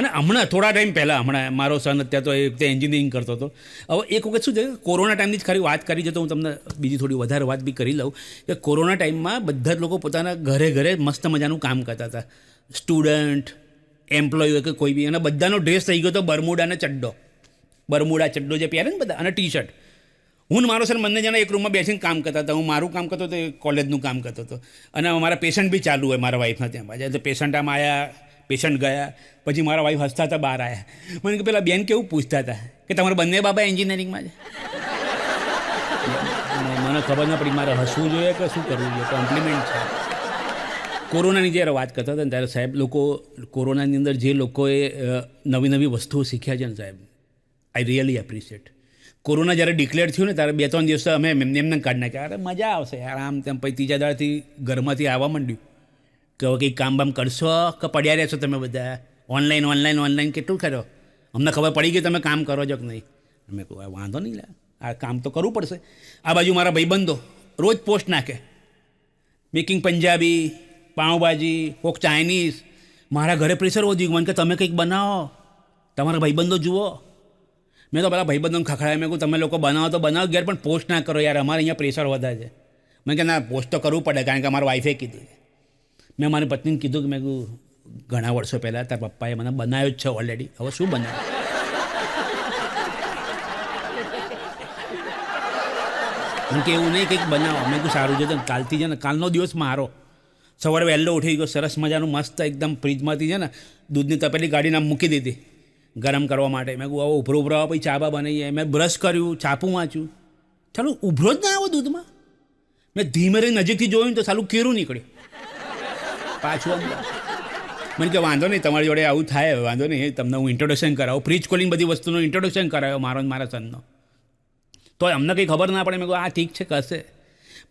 અને હમણાં થોડા ટાઈમ પહેલાં મારો સન અત્યારે તો એ વખતે એન્જિનિયરિંગ કરતો હતો. હવે એક વખત શું છે કોરોના ટાઈમની જ ખરી વાત કરી છે તો હું તમને બીજી થોડી વધારે વાત બી કરી લઉં કે કોરોના ટાઈમમાં બધા જ લોકો પોતાના ઘરે ઘરે મસ્ત મજાનું કામ કરતા હતા. સ્ટુડન્ટ એમ્પ્લોય હોય કે કોઈ બી. અને બધાનો ડ્રેસ થઈ ગયો હતો બરમુડા ચડ્ડો જે પહેરે ને બધા અને ટી શર્ટ. હું મારો સર બંને જણા એક રૂમમાં બેસીને કામ કરતા હતા. હું મારું કામ કરતો હતો એ કોલેજનું કામ કરતો હતો. અને મારા પેશન્ટ બી ચાલુ હોય મારા વાઈફના ત્યાં બાજુ. તો પેશન્ટ આમ આવ્યા પેશન્ટ ગયા પછી મારા વાઈફ હસતા હતા બહાર આવ્યા. મને કે પેલા બેન કેવું પૂછતા હતા કે તમારા બંને બાબા એન્જિનિયરિંગમાં છે. મને ખબર ન પડી મારે હસવું જોઈએ કે શું કરવું જોઈએ. કોમ્પ્લિમેન્ટ છે. કોરોનાની જ્યારે વાત કરતા હતા ને ત્યારે સાહેબ લોકો કોરોનાની અંદર જે લોકોએ નવી નવી વસ્તુઓ શીખ્યા છે ને સાહેબ આઈ રિયલી એપ્રિશિએટ. કોરોના જ્યારે ડિક્લેર થયું ને ત્યારે 2-3 દિવસ અમે એમને કાઢી નાખ્યા. અરે મજા આવશે યાર આમ તેમ. પછી ત્રીજા દાડાથી ઘરમાંથી આવવા માંડ્યું કે હવે કંઈક કામ બામ કરશો કે પડ્યા રહેશો તમે બધા ઓનલાઈન કેટલું કરો. અમને ખબર પડી ગઈ તમે કામ કરો છો કે નહીં. અમે કહું વાંધો નહીં લે આ કામ તો કરવું પડશે. આ બાજુ મારા ભાઈબંધો રોજ પોસ્ટ નાખે મેકિંગ પંજાબી પાઉંભાજી કોક ચાઇનીઝ. મારા ઘરે પ્રેશર વધી ગયું મને કે તમે કંઈક બનાવો તમારા ભાઈબંધો જુઓ. મેં તો પેલા ભાઈબંધોને ખખડાયા. મેં કહું તમે લોકો બનાવો તો બનાવો ઘેર પણ પોસ્ટ ના કરો યાર અમારે અહીંયા પ્રેશર વધે છે. મેં કે ના પોસ્ટ તો કરવું પડે કારણ કે મારા વાઈફે કીધું છે. મેં મારી પત્નીને કીધું કે મેં કહું ઘણા વર્ષો પહેલાં તારા પપ્પાએ મને બનાવ્યો જ છે ઓલરેડી હવે શું બનાવ્યું. મને કે એવું નહીં કંઈક બનાવો. મેં કહું સારું છે કાલથી છે ને કાલનો દિવસ મારો. સવારે વહેલો ઉઠી ગયો સરસ મજાનું મસ્ત એકદમ ફ્રીજમાંથી છે ને દૂધની તપેલી ગાડીને આમ મૂકી દીધી ગરમ કરવા માટે. મેં કહું હવે ઉભરો ઉભરાવા પછી ચા બા બનાવીએ. મેં બ્રશ કર્યું છાપું વાંચ્યું ચાલો ઉભરો જ ના આવો દૂધમાં. મેં ધીમે રહી નજીકથી જોયું તો સાલું કેરું નીકળ્યું પાછું અંદર. મને કે વાંધો નહીં તમારી જોડે આવું થાય વાંધો નહીં તમને હું ઇન્ટ્રોડક્શન કરાવું. ફ્રીજ ખોલીને બધી વસ્તુનું ઇન્ટ્રોડક્શન કરાવ્યો મારો મારા સનનો. તો અમને કંઈ ખબર ના પડે. મેં કહું આ ઠીક છે કરશે.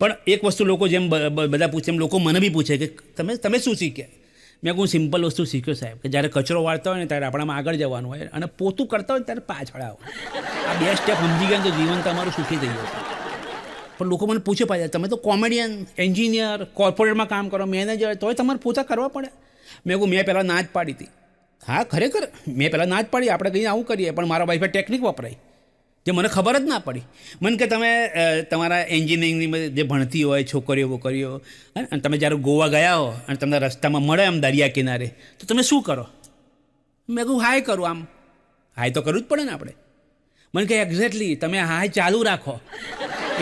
પણ એક વસ્તુ લોકો જેમ બધા પૂછે એમ લોકો મને બી પૂછે કે તમે શું શીખ્યા. મેં કહું સિમ્પલ વસ્તુ શીખ્યો સાહેબ કે જ્યારે કચરો વાળતા હોય ને ત્યારે આપણામાં આગળ જવાનું હોય અને પોતું કરતા હોય ત્યારે પાછળ આવો. આ 2 સ્ટેપ સમજી ગયા તો જીવન તમારું સુખી થઈ જશે. પણ લોકો મને પૂછે પાછા તમે તો કોમેડિયન એન્જિનિયર કોર્પોરેટમાં કામ કરો મેનેજર તોય તમારે પોતા કરવા પડે. મેં કહું મેં પહેલાં ના જ પાડી હતી. હા ખરેખર મેં પહેલાં ના જ પાડી આપણે કંઈ આવું કરીએ પણ મારા વાઈફે ટેકનિક વપરાય જે મને ખબર જ ના પડી. મને કે તમે તમારા એન્જિનિયરિંગની જે ભણતી હોય છોકરીઓ અને તમે જ્યારે ગોવા ગયા હો અને તમને રસ્તામાં મળે આમ દરિયા કિનારે તો તમે શું કરો. મેં કહું હાય કરું. આમ હાય તો કરવું જ પડે ને આપણે. મને કહે એક્ઝેક્ટલી તમે હાય ચાલુ રાખો.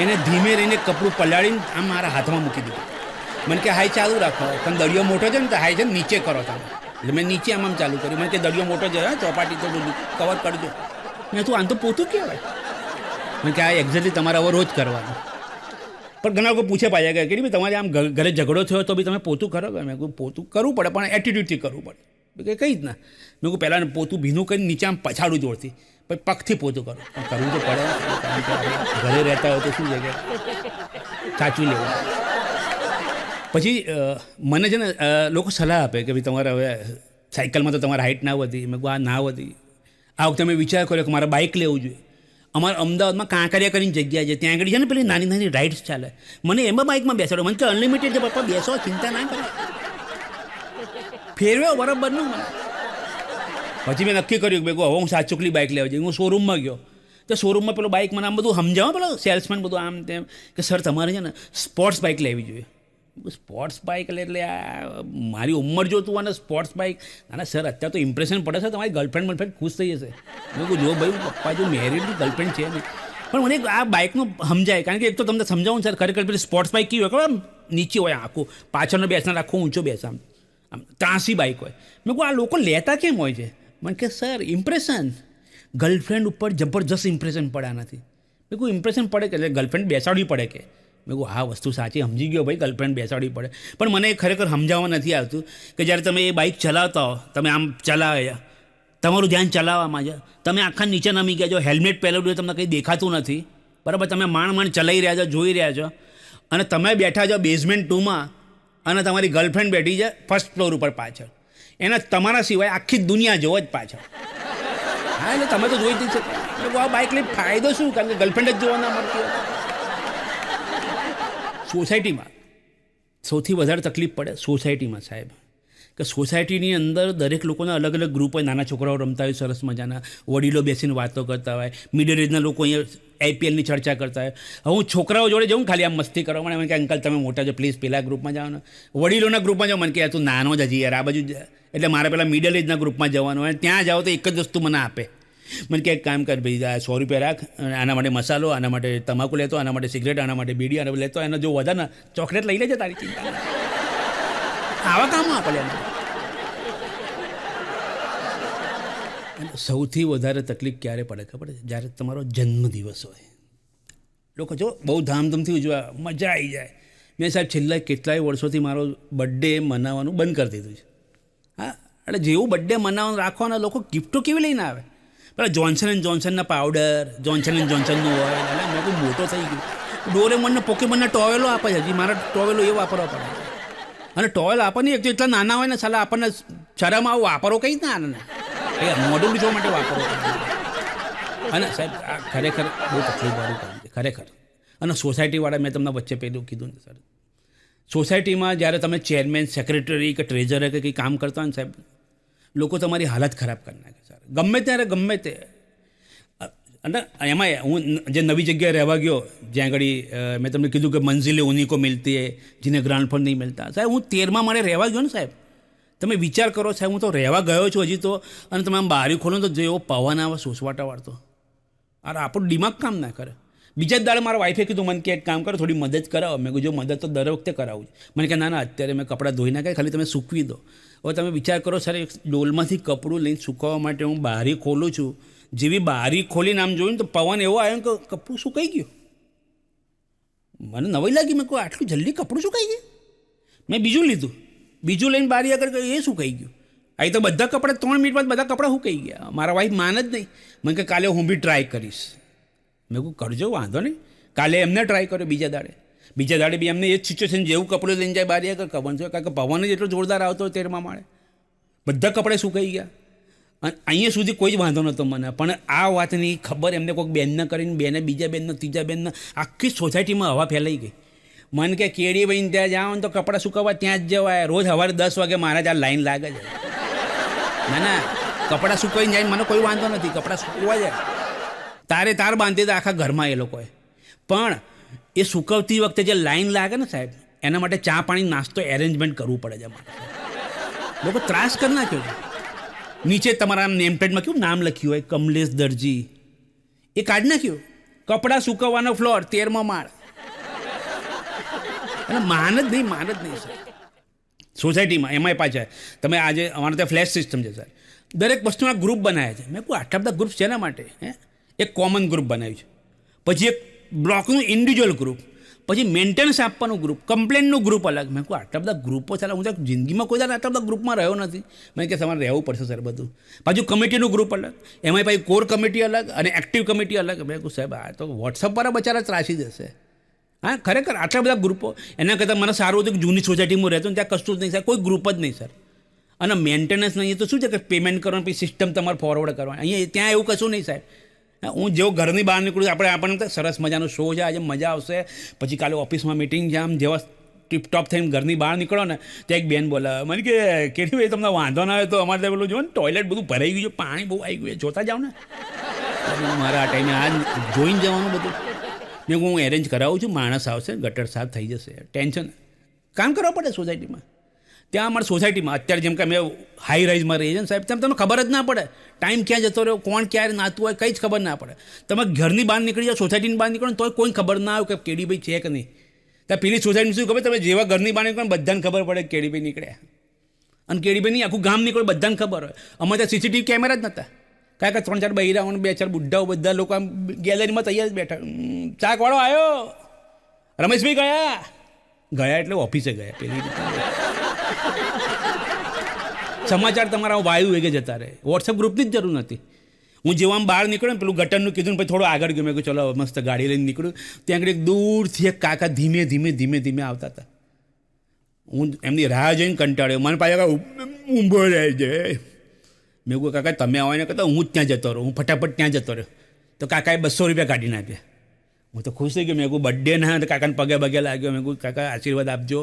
એને ધીમે રહીને કપડું પલાળીને આમ મારા હાથમાં મૂકી દીધું. મને કે હાય ચાલુ રાખો પણ દરિયો મોટો છે ને તો હાય છે ને નીચે કરો તમે. એટલે મેં નીચે આમ ચાલુ કર્યું. મને કે દરિયો મોટો છે ચોપાટી તો બધું કવર કરજો. મેં તું આમ તો પોતું કહેવાય. મેં કે આ એક્ઝેક્ટલી તમારે હવે રોજ કરવાનું. પણ ઘણા લોકો પૂછે પાછા કે ભાઈ તમારે આમ ઘરે ઝઘડો થયો તો બી તમે પોતું કરો. મેં કહું પોતું કરવું પડે પણ એટીટ્યૂડથી કરવું પડે. કે કઈ જ ના. મેં કહું પહેલાં પોતું ભીનું કરીને નીચે આમ પછાડું જોરથી પછી પગથી પોતું કરો. કરવું તો પડે કારણ કે ઘરે રહેતા હોય તો શું છે કે સાચવી લેવું. પછી મને છે ને લોકો સલાહ આપે કે ભાઈ તમારે હવે સાયકલમાં તો તમારે હાઇટ ના વધી. મેં કહું આ ના વધી. આ વખતે મેં વિચાર કર્યો કે મારે બાઇક લેવું જોઈએ. અમારા અમદાવાદમાં કાંકરિયા કરીને જગ્યા છે ત્યાં આગળ છે ને પેલી નાની નાની રાઇડ્સ ચાલે. મને એમાં બાઇકમાં બેસાડો. મને કે અનલિમિટેડ છે પપ્પા બેસો ચિંતા ના કરો. ફેરવ્યો બરાબરનું મને. પછી મેં નક્કી કર્યું કે હવે હું સાચુકલી બાઇક લેવા જઈ. હું શોરૂમમાં ગયો તો શોરૂમમાં પેલો બાઇક મને આમ બધું સમજાવો પેલો સેલ્સમેન બધું આમ તેમ કે સર તમારે છે ને સ્પોર્ટ્સ બાઇક લેવી જોઈએ. સ્પોર્ટ્સ બાઇક એટલે આ મારી ઉંમર જોતું અને સ્પોર્ટ્સ બાઇક ના સર અત્યારે તો ઇમ્પ્રેશન પડે છે તમારી ગર્લફ્રેન્ડ ખુશ થઈ જશે. મેં કહું જો ભાઈ પપ્પા જો મેરિડ ગર્લફ્રેન્ડ છે ને પણ મને આ બાઇકનું સમજાય કારણ કે એક તો તમને સમજાવું સર ખરેખર પેલી સ્પોર્ટ્સ બાઇક કેવી હોય ખબર નીચે હોય આખું પાછળનો બેસનાર આખું ઊંચો બેસામ આમ ત્રાસી બાઇક હોય. મેં કહું આ લોકો લેતા કેમ હોય છે? મને કે સર ઇમ્પ્રેશન, ગર્લફ્રેન્ડ ઉપર જબરજસ્ત ઇમ્પ્રેશન પડે આનાથી. મેં કહું ઇમ્પ્રેશન પડે કે એટલે ગર્લફ્રેન્ડ બેસાડવી પડે કે? મેં કહું હા વસ્તુ સાચી, સમજી ગયો ભાઈ, ગર્લફ્રેન્ડ બેસાડવી પડે. પણ મને ખરેખર સમજાવવા નથી આવતું કે જ્યારે તમે એ બાઇક ચલાવતા હો, તમે આમ ચલાવે, તમારું ધ્યાન ચલાવવામાં છે, તમે આખા નીચે નમી ગયા છો, હેલ્મેટ પહેરેલું તમને કંઈ દેખાતું નથી, બરાબર, તમે માંડ ચલાવી રહ્યા છો, જોઈ રહ્યા છો, અને તમે બેઠા છો બેઝમેન્ટ 2માં અને તમારી ગર્લફ્રેન્ડ બેઠી છે ફર્સ્ટ ફ્લોર ઉપર પાછળ, એને તમારા સિવાય આખી દુનિયા જોવો જ પાછળ. હા એટલે તમે તો જોઈ જ છે. એટલે આ બાઇક લઈ ફાયદો શું? કારણ કે ગર્લફ્રેન્ડ જ જોવા ના મળતી હોય. સોસાયટીમાં સૌથી વધારે તકલીફ પડે સોસાયટીમાં સાહેબ, કે સોસાયટીની અંદર દરેક લોકોના અલગ અલગ ગ્રુપ હોય. નાના છોકરાઓ રમતા હોય સરસ મજાના, વડીલો બેસીને વાતો કરતા હોય, મિડલ એજના લોકો અહીંયા IPLની ચર્ચા કરતા હોય. હવે હું છોકરાઓ જોડે જાઉં ખાલી આમ મસ્તી કરવા મને કે અંકલ તમે મોટા છો પ્લીઝ પેલા ગ્રુપમાં જાઓ ને, વડીલોના ગ્રુપમાં જાઓ મને કે તું નાનો જ હજી યાર આ બાજુ, એટલે મારે પેલા મિડલ એજના ગ્રુપમાં જવાનું હોય. ત્યાં જાઓ તો એક જ વસ્તુ મને આપે, મને કે એક કામ કર ભાઈ, આ 100 રૂપિયા રાખ, આના માટે મસાલો, આના માટે તમાકુ લેતો, આના માટે સિગરેટ, આના માટે બીડી, આના લેતો, એનો જો વધારે ને ચોકલેટ લઈ લેજે તારી ચિંતા. આવા કામો આપે. સૌથી વધારે તકલીફ ક્યારે પડે ખબર છે? જ્યારે તમારો જન્મદિવસ હોય. લોકો જો બહુ ધામધૂમથી ઉજવા, મજા આવી જાય. મેં સાહેબ છેલ્લા કેટલાય વર્ષોથી મારો બર્થડે મનાવવાનું બંધ કરી દીધું છે. હા, એટલે જેવું બર્થડે મનાવવાનું રાખવાના લોકો ગિફ્ટો કેવી લઈને આવે? પેલા જોન્સન એન્ડ જોન્સનના પાવડર, જોન્સન એન્ડ જોન્સનનું ઓઇલ, એટલે મેં કોઈ મોટો થઈ ગયો. ડોરેમોનને પોકેમોનના ટોવેલો આપે છે, હજી મારા ટોવેલો એ વાપરવા પડે. અને ટોવેલ આપણને એક તો એટલા નાના હોય ને સાલા આપણને શરમ આવું વાપરો કંઈ જ ના મોઢું જોવા માટે વાપરો. અને સાહેબ આ ખરેખર બહુ તકલીફવાળું કામ છે ખરેખર. અને સોસાયટીવાળા મેં તમને વચ્ચે પહેલું કીધું ને સર, સોસાયટીમાં જ્યારે તમે ચેરમેન, સેક્રેટરી કે ટ્રેઝરર કે કંઈ કામ કરતા હોય ને સાહેબ, લોકો તમારી હાલત ખરાબ કરી નાખે સર, ગમે ત્યારે ગમે તે. અને એમાં હું જે નવી જગ્યાએ રહેવા ગયો, જ્યાં આગળ મેં તમને કીધું કે મંઝિલે ઉની કો મિલતી હે જીને ગ્રાઉન્ડ ફ્લોર નહીં મિલતા. સાહેબ હું 13માં મારે રહેવા ગયો ને સાહેબ, તમે વિચાર કરો સાહેબ, હું તો રહેવા ગયો છું હજી તો, અને તમે આમ બારી ખોલો તો જેવો પવન આવે સોસવાટા વાળતો, અરે આપણું દિમાગ કામ ના કરે. બીજા જ દાડે મારા વાઈફે કીધું મને કે એક કામ કરો થોડી મદદ કરાવો. મેં કીધું જો મદદ તો દર વખતે કરાવું છું. મને કે ના અત્યારે મેં કપડાં ધોઈ નાખાય, ખાલી તમે સૂકવી દો. હવે તમે વિચાર કરો સર, એક ડોલમાંથી કપડું લઈને સૂકવવા માટે હું બારી ખોલું છું, જેવી બારી ખોલીને આમ જોયું તો પવન એવો આવ્યો કે કપડું સુકાઈ ગયું. મને નવાઈ લાગી, મેં કહું આટલું જલ્દી કપડું સુકાઈ ગયું. મેં બીજું લીધું, બીજું લઈને બારી આગળ એ સુકાઈ ગયું. અહીં તો બધા કપડાં 3 મિનિટ બાદ બધા કપડાં સુકાઈ ગયા. મારા વાઈફ માન જ નહીં. મને કે કાલે હું બી ટ્રાય કરીશ. મેં કહું કરજો વાંધો નહીં. કાલે એમને ટ્રાય કર્યો, બીજા દાડે બી એમને એ જ સિચ્યુએશન, જેવું કપડું લઈને જાય બારી આગળ ખબર છે, કારણ કે પવન જ એટલો જોરદાર આવતો હોય 13માં માળે, બધા કપડાં સુકાઈ ગયા. અને અહીંયા સુધી કોઈ જ વાંધો નહોતો મને. પણ આ વાતની ખબર એમને કોઈક બેનને કરીને, બેને બીજા બેનને, ત્રીજા બેનને, આખી સોસાયટીમાં હવા ફેલાઈ ગઈ. મને કે કેડી ભાઈને ત્યાં જાઓ ને તો કપડાં સુકાવવા ત્યાં જ જવાય, રોજ સવારે 10 વાગે મારા ત્યાં લાઈન લાગે છે. ના કપડાં સુકાઈને જાય મને કોઈ વાંધો નથી, કપડાં સુકવા જાય, તારે તાર બાંધી દે આખા ઘરમાં એ લોકોએ. પણ એ સુકવતી વખતે જે લાઈન લાગે ને સાહેબ, એના માટે ચા પાણી નાસ્તો એરેન્જમેન્ટ કરવું પડે છે અમારે. લોકો ત્રાસ કરી નાખ્યો છે. નીચે તમારા નેમપ્લેટમાં કેવું નામ લખ્યું હોય, કમલેશ દરજી, એ કાઢી નાખ્યું. કપડાં સુકવવાનો ફ્લોર 13મો માળ. અને માન જ નહીં સર. સોસાયટીમાં એમાંય પાછા તમે આજે અમારે ત્યાં ફ્લેશ સિસ્ટમ છે સર, દરેક વસ્તુના ગ્રુપ બનાવ્યા છે. મેં કહું આટલા બધા ગ્રુપ શેના માટે? એક કોમન ગ્રુપ બનાવ્યું છે, પછી એક બ્લોકનું ઇન્ડિવિજ્યુઅલ ગ્રુપ, પછી મેન્ટેનન્સ આપવાનું ગ્રુપ, કમ્પ્લેનનું ગ્રુપ અલગ. મેં કહું આટલા બધા ગ્રુપો ચાલે, હું તો જિંદગીમાં કોઈ દાડે આટલા બધા ગ્રુપમાં રહ્યો નથી. મેં કે તમારે રહેવું પડશે સર બધું. પાછું કમિટીનું ગ્રુપ અલગ, એમાંય પછી કોર કમિટી અલગ અને એક્ટિવ કમિટી અલગ. મેં કહું સાહેબ આ તો વોટ્સઅપ પર બચારા ત્રાસી જશે. હા ખરેખર આટલા બધા ગ્રુપો, એના કરતાં મને સારું હતું કે જૂની સોસાયટીમાં રહેતો ને ત્યાં કશું જ નહીં સર, કોઈ ગ્રુપ જ નહીં સર. અને મેન્ટેનન્સ નહીં તો શું છે કે પેમેન્ટ કરવાનું, પછી સિસ્ટમ તમારે ફોરવર્ડ કરવાની. અહીંયા ત્યાં એવું કશું નહીં સાહેબ. હું જેવો ઘરની બહાર નીકળું, આપણને સરસ મજાનો શો છે, આજે મજા આવશે, પછી કાલે ઓફિસમાં મિટિંગ છે, આમ જેવા ટીપટોપ થઈને ઘરની બહાર નીકળો ને ત્યાં એક બેન બોલાવે મને કે કેવી ભાઈ તમને વાંધો ના આવે તો અમારે ત્યાં પેલું જો ને ટોયલેટ બધું ભરાઈ ગયું છે, પાણી બહુ આવી ગયું છે, જોતા જાઓ ને. મારા આ ટાઈમે આ જોઈને જવાનું બધું. મેં હું એરેન્જ કરાવું છું, માણસ આવશે, ગટર સાફ થઈ જશે, ટેન્શન કામ કરવા પડે સોસાયટીમાં. ત્યાં અમારી સોસાયટીમાં અત્યારે જેમ કે અમે હાઈ રાઇઝમાં રહીએ છીએ ને સાહેબ, તેમ તમને ખબર જ ના પડે ટાઈમ ક્યાં જતો રહ્યો, કોણ ક્યારે નાતું હોય, કંઈ જ ખબર ના પડે. તમે ઘરની બહાર નીકળી જાઓ, સોસાયટીની બહાર નીકળો ને તોય કોઈ ખબર ના આવે કે કેડીભાઈ છે કે નહીં. ત્યાં પેલી સોસાયટીમાં શું ખબર, તમે જેવા ઘરની બહાર નીકળો બધાને ખબર પડે કે કેડીભાઈ નીકળ્યા. અને કેડીભાઈ નહીં આખું ગામ નીકળ્યું, બધાને ખબર હોય. અમારે ત્યાં સીસીટીવી કેમેરા જ નહોતા. કાંઈ 3-4 બૈરાઓ 2-4 બુઢ્ઢાઓ બધા લોકો આમ ગેલેરીમાં તૈયાર જ બેઠા. ચાકવાળો આવ્યો, રમેશભાઈ ગયા એટલે ઓફિસે ગયા. પેલી રીતે સમાચાર તમારા વાયુ વેગે જતા રહે. વોટ્સએપ ગ્રુપની જ જરૂર નથી. હું જેવા આમ બહાર નીકળ્યો ને પેલું ગટરનું કીધું ને પછી થોડો આગળ ગયો. મેં કહ્યું ચલો મસ્ત ગાડી લઈને નીકળ્યું. ત્યાં આગળ એક દૂરથી એક કાકા ધીમે ધીમે આવતા હતા. હું એમની રાહ જોઈને કંટાળ્યો. મને પાછા ઊંઘો રહે છે. મેં કહ્યું કાકા તમે આવો ને કહેતા હું જ ત્યાં જતો રહું. હું ફટાફટ ત્યાં જતો રહ્યો. તો કાકાએ 200 રૂપિયા કાઢીને આપ્યા. હું તો ખુશ થઈ ગયો. મેં કહ્યું બર્થડે ના તો કાકાને પગે લાગ્યો. મેં કહ્યું કાકા આશીર્વાદ આપજો,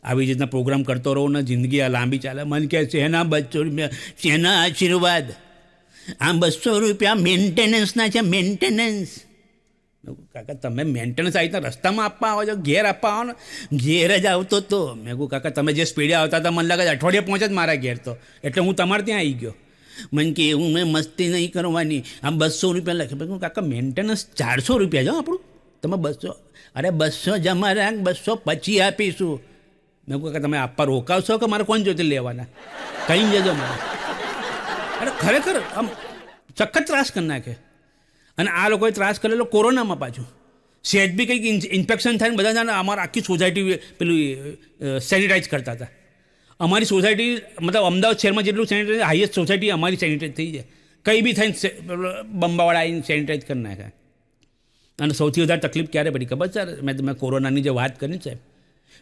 આવી રીતના પ્રોગ્રામ કરતો રહો ને જિંદગી આ લાંબી ચાલે. મને કહે છે એના 200 રૂપિયા શેના આશીર્વાદ? આમ 200 રૂપિયા મેન્ટેનન્સના છે, મેન્ટેનન્સ. કાકા તમે મેન્ટેનન્સ આવી રીતના રસ્તામાં આપવા આવો છો, ઘેર આપવા આવો ને. ઘેર જ આવતો તો. મેં કહું કાકા તમે જે સ્પીડે આવતા હતા મને લાગે અઠવાડિયે પહોંચે જ મારા ઘેર તો, એટલે હું તમારે ત્યાં આવી ગયો. મને કે એવું મેં મસ્તી નહીં કરવાની, આમ 200 રૂપિયા લખે. મેં કહું કાકા મેન્ટેનન્સ 400 રૂપિયા છે આપણું, તમે 200? અરે 200 જમા રાખ, 200 પછી આપીશું. મેં કહું કાકા તમે આપવા રોકાવશો કે મારે કોણ જોતે લેવાના? કહી જજો મારે. અરે ખરેખર આમ સખત ત્રાસ કરી નાખે. અને આ લોકોએ ત્રાસ કરેલો કોરોનામાં પાછું. સહેજ બી કંઈક ઇન્ફેક્શન થાય ને બધા અમારા આખી સોસાયટી પેલું સેનિટાઈઝ કરતા હતા. અમારી સોસાયટી મતલબ અમદાવાદ શહેરમાં જેટલું સેનિટાઈઝ હાઈએસ્ટ સોસાયટી અમારી સેનિટાઈઝ થઈ જાય. કંઈ બી થઈને બંબાવાળા આવીને સેનિટાઈઝ કરી નાખે. અને સૌથી વધારે તકલીફ ક્યારે પડી ખબર છે? મેં તમે કોરોનાની જે વાત કરી સાહેબ,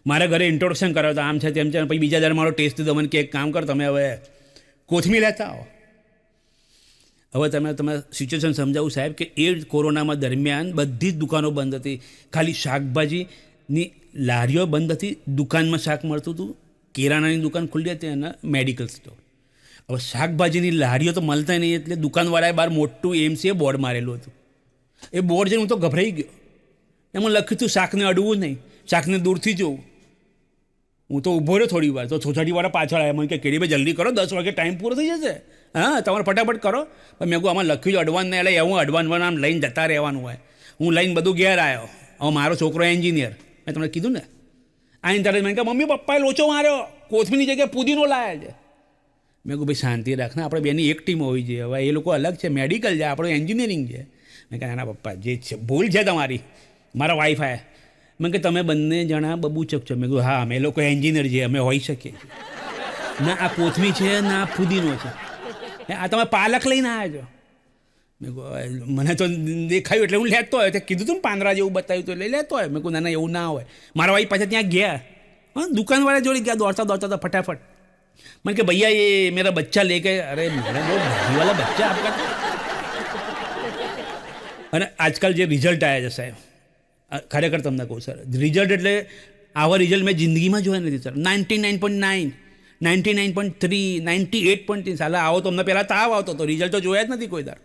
મારા ઘરે ઇન્ટ્રોડક્શન કરાવતા આમ છે તેમ છે, પછી બીજા દર મારો ટેસ્ટ દીધો. મને કે એક કામ કરો તમે હવે કોથમીર લેતા આવો. હવે તમે સિચ્યુએશન સમજાવું સાહેબ કે એ કોરોનામાં દરમિયાન બધી જ દુકાનો બંધ હતી. ખાલી શાકભાજીની લારીઓ બંધ હતી, દુકાનમાં શાક મળતું હતું, કિરાણાની દુકાન ખુલ્લી હતી અને મેડિકલ સ્ટોર. હવે શાકભાજીની લારીઓ તો મળતા નહીં, એટલે દુકાનવાળાએ બહાર મોટું એમસીએ બોર્ડ મારેલું હતું. એ બોર્ડ જોઈને હું તો ગભરાઈ ગયો. એમાં લખ્યું હતું શાકને અડવું નહીં, શાકને દૂરથી જોવું. હું તો ઊભો રહ્યો થોડી વાર, તો સોસાયટીવાળા પાછળ આવ્યા. મને કે કેડીભાઈ જલ્દી કરો, 10 વાગે ટાઈમ પૂરો થઈ જશે. હા તમારે ફટાફટ કરો. પણ મેં કહું આમાં લખ્યું છે અડવાન નહીં, એટલે એવું અડવાન આમ લઈને જતા રહેવાનું હોય. હું લઈને બધું ઘેર આવ્યો. હવે મારો છોકરો એન્જિનિયર, મેં તમને કીધું ને. આઈને ત્યારે મેં કહ્યું મમ્મી પપ્પાએ લોચો માર્યો, કોથમીરની જગ્યાએ પુદીનો લાવ્યા છે. મેં કહું ભાઈ શાંતિ રાખને, આપણે બેની એક ટીમ હોવી જોઈએ. હવે એ લોકો અલગ છે, મેડિકલ છે, આપણું એન્જિનિયરિંગ છે. મેં કહ્યું નાના પપ્પા જે છે ભૂલ છે તમારી. મારા વાઈફ આયા, મેં કે તમે બંને જણા બબૂચક છો. મેં કહ્યું હા અમે લોકો એન્જિનિયર છીએ, અમે હોઈ શકીએ. ના આ કોથમી છે ના આ પુદીનો છે, આ તમે પાલક લઈને આવ્યા છો. મેં કહું મને તો દેખાયું એટલે હું લેતો હોય. તે કીધું હતું ને પાંદડા જેવું બતાવ્યું તો એટલે લેતો હોય. મેં કહું ના એવું ના હોય. મારા વાઈફ પાછા ત્યાં ગયા, હા દુકાનવાળા જોડે ગયા, દોડતા ફટાફટ. મને કે ભૈયા એ મેરા બચ્ચા લે કે. અરે મેરા બહુ ભાઈવાલા બચ્ચા આપકા. અને આજકાલ જે રિઝલ્ટ આવ્યા છે સાહેબ, ખરેખર તમને કહું સર, રિઝલ્ટ એટલે આવા રિઝલ્ટ મેં જિંદગીમાં જોયા નથી સર. 99.9, 99.3, 98.3. સાલા આવો તો અમને પહેલાં તાવ આવતો હતો, રિઝલ્ટ તો જોયા જ નથી કોઈ દર.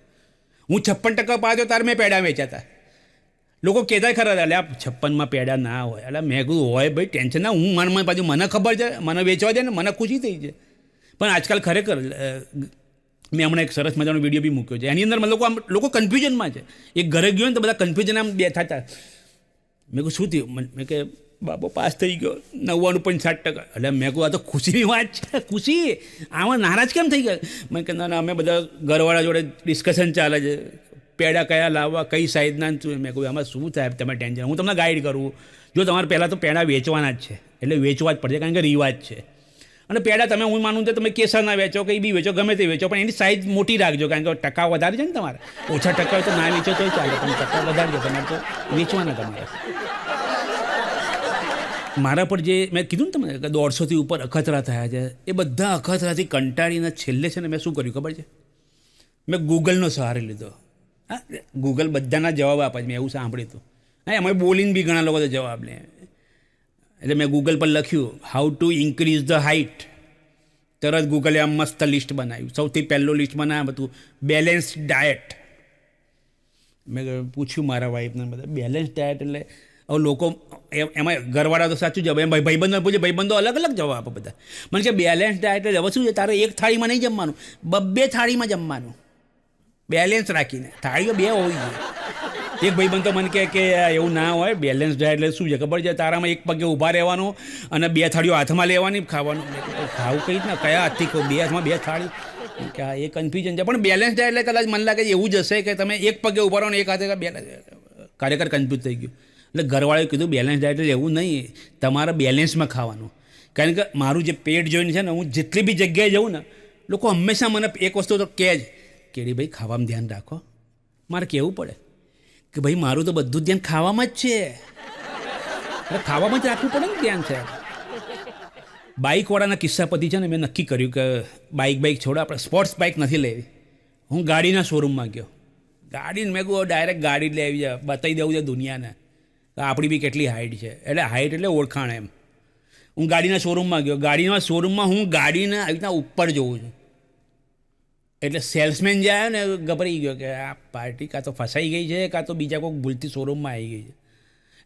હું 56% પાડ્યો ત્યારે મેં પેડા વેચાતા. લોકો કહેતા ખરા એટલે આ 56માં પેડા ના હોય. એટલે મેં કીધું હોય ભાઈ ટેન્શન ના, હું મનમાં પાછું મને ખબર છે, મને વેચવા દે ને મને ખુશી થઈ છે. પણ આજકાલ ખરેખર મેં હમણાં એક સરસ મજાનો વિડીયો બી મૂક્યો છે, એની અંદર લોકો કન્ફ્યુઝનમાં છે. એક ઘરે ગયો ને તો બધા કન્ફ્યુઝન આમ બેઠા હતા. મેં કહું શું થયું? મેં કે બાબો પાસ થઈ ગયો 99.7%. એટલે મેં કહું આ તો ખુશીની વાત છે. ખુશી આમાં નારાજ કેમ થઈ ગયા? મેં કે ના અમે બધા ઘરવાળા જોડે ડિસ્કશન ચાલે છે, પેડા કયા લાવવા, કઈ સાઈઝના શું. મેં કહું આમાં શું સાહેબ તમે ટેન્શન, હું તમને ગાઈડ કરું. જો તમારે પહેલાં તો પેડા વેચવાના જ છે, એટલે વેચવા જ પડશે, કારણ કે રિવાજ છે. અને પેડા તમે હું માનું તો તમે કેસરના વેચો, કંઈ બી વેચો, ગમે તે વેચો, પણ એની સાઇઝ મોટી રાખજો, કારણ કે ટકા વધારે છે ને તમારે. ઓછા ટકા હોય તો ના વેચો તો ચાલે, પણ ટકા વધારજો, તમારે તો વેચવાના તમારે. મારા પર જે મેં કીધું ને તમને કે 150થી ઉપર અખતરા થયા છે, એ બધા અખતરાથી કંટાળીને છેલ્લે છે ને મેં શું કર્યું ખબર છે? મેં ગૂગલનો સહારો લીધો. હા ગૂગલ બધાના જવાબ આપે છે, મેં એવું સાંભળ્યું હતું. હા એમાં બોલીને બી ઘણા લોકો તો જવાબ લે. એટલે મેં ગૂગલ પર લખ્યું how to increase the height. તરત ગૂગલે આમ મસ્ત લિસ્ટ બનાવ્યું. સૌથી પહેલું લિસ્ટમાં ના હતું બેલેન્સ ડાયટ. મેં પૂછ્યું મારા વાઈફને, બધા બેલેન્સ ડાયટ એટલે હવે લોકો એમાં ઘરવાળા તો સાચું જવાબ, એમ ભાઈબંધો પૂછે, ભાઈબંધો અલગ અલગ જવાબ આપે બધા. મને કે બેલેન્સ ડાયટ એટલે હવે શું છે, તારે એક થાળીમાં નહીં જમવાનું, 2 થાળીમાં જમવાનું, બેલેન્સ રાખીને. થાળીઓ 2 હોવી જોઈએ. એક ભાઈબંધ તો મને કહે કે એવું ના હોય, બેલેન્સ ડાયટ એટલે શું છે ખબર છે, તારામાં એક પગે ઊભા રહેવાનું અને 2 થાળીઓ હાથમાં લેવાની, ખાવાનું. ખાવું કઈ જ ના, કયા હાથથી ખાવું, 2 હાથમાં 2 થાળી, કે એ કન્ફ્યુઝન છે. પણ બેલેન્સ ડાયટ એટલે કદાચ મને લાગે એવું જ હશે કે તમે એક પગે ઊભા રહો ને એક હાથે ખરેખર કન્ફ્યુઝ થઈ ગયું. એટલે ઘરવાળાએ કીધું બેલેન્સ ડાયટ એટલે એવું નહીં, તમારે બેલેન્સમાં ખાવાનું. કારણ કે મારું જે પેટ જોઈને છે ને, હું જેટલી બી જગ્યાએ જાઉં ને, લોકો હંમેશા મને એક વસ્તુ તો કહે જ કે ભાઈ ખાવામાં ધ્યાન રાખો. મારે કહેવું પડે કે ભાઈ મારું તો બધું ધ્યાન ખાવામાં જ છે, એટલે ખાવામાં જ રાખવું પડે ને ધ્યાન છે. બાઇકવાળાના કિસ્સા પછી છે ને મેં નક્કી કર્યું કે બાઇક છોડો, આપણે સ્પોર્ટ્સ બાઇક નથી લેવી. હું ગાડીના શોરૂમમાં ગયો, ગાડીને મેં કહું ડાયરેક્ટ ગાડી જ લેવી છે, બતાવી દેવું છે દુનિયાને આપણી બી કેટલી હાઇટ છે. એટલે હાઇટ એટલે ઓળખાણ એમ. હું ગાડીના શોરૂમમાં ગયો, ગાડીના શોરૂમમાં હું ગાડીને આવી રીતના ઉપર જોઉં છું. એટલે સેલ્સમેન જે આવ્યો ને ગભરાઈ ગયો કે આ પાર્ટી કાં તો ફસાઈ ગઈ છે કાં તો બીજા કોઈક ભૂલથી શોરૂમમાં આવી ગઈ છે.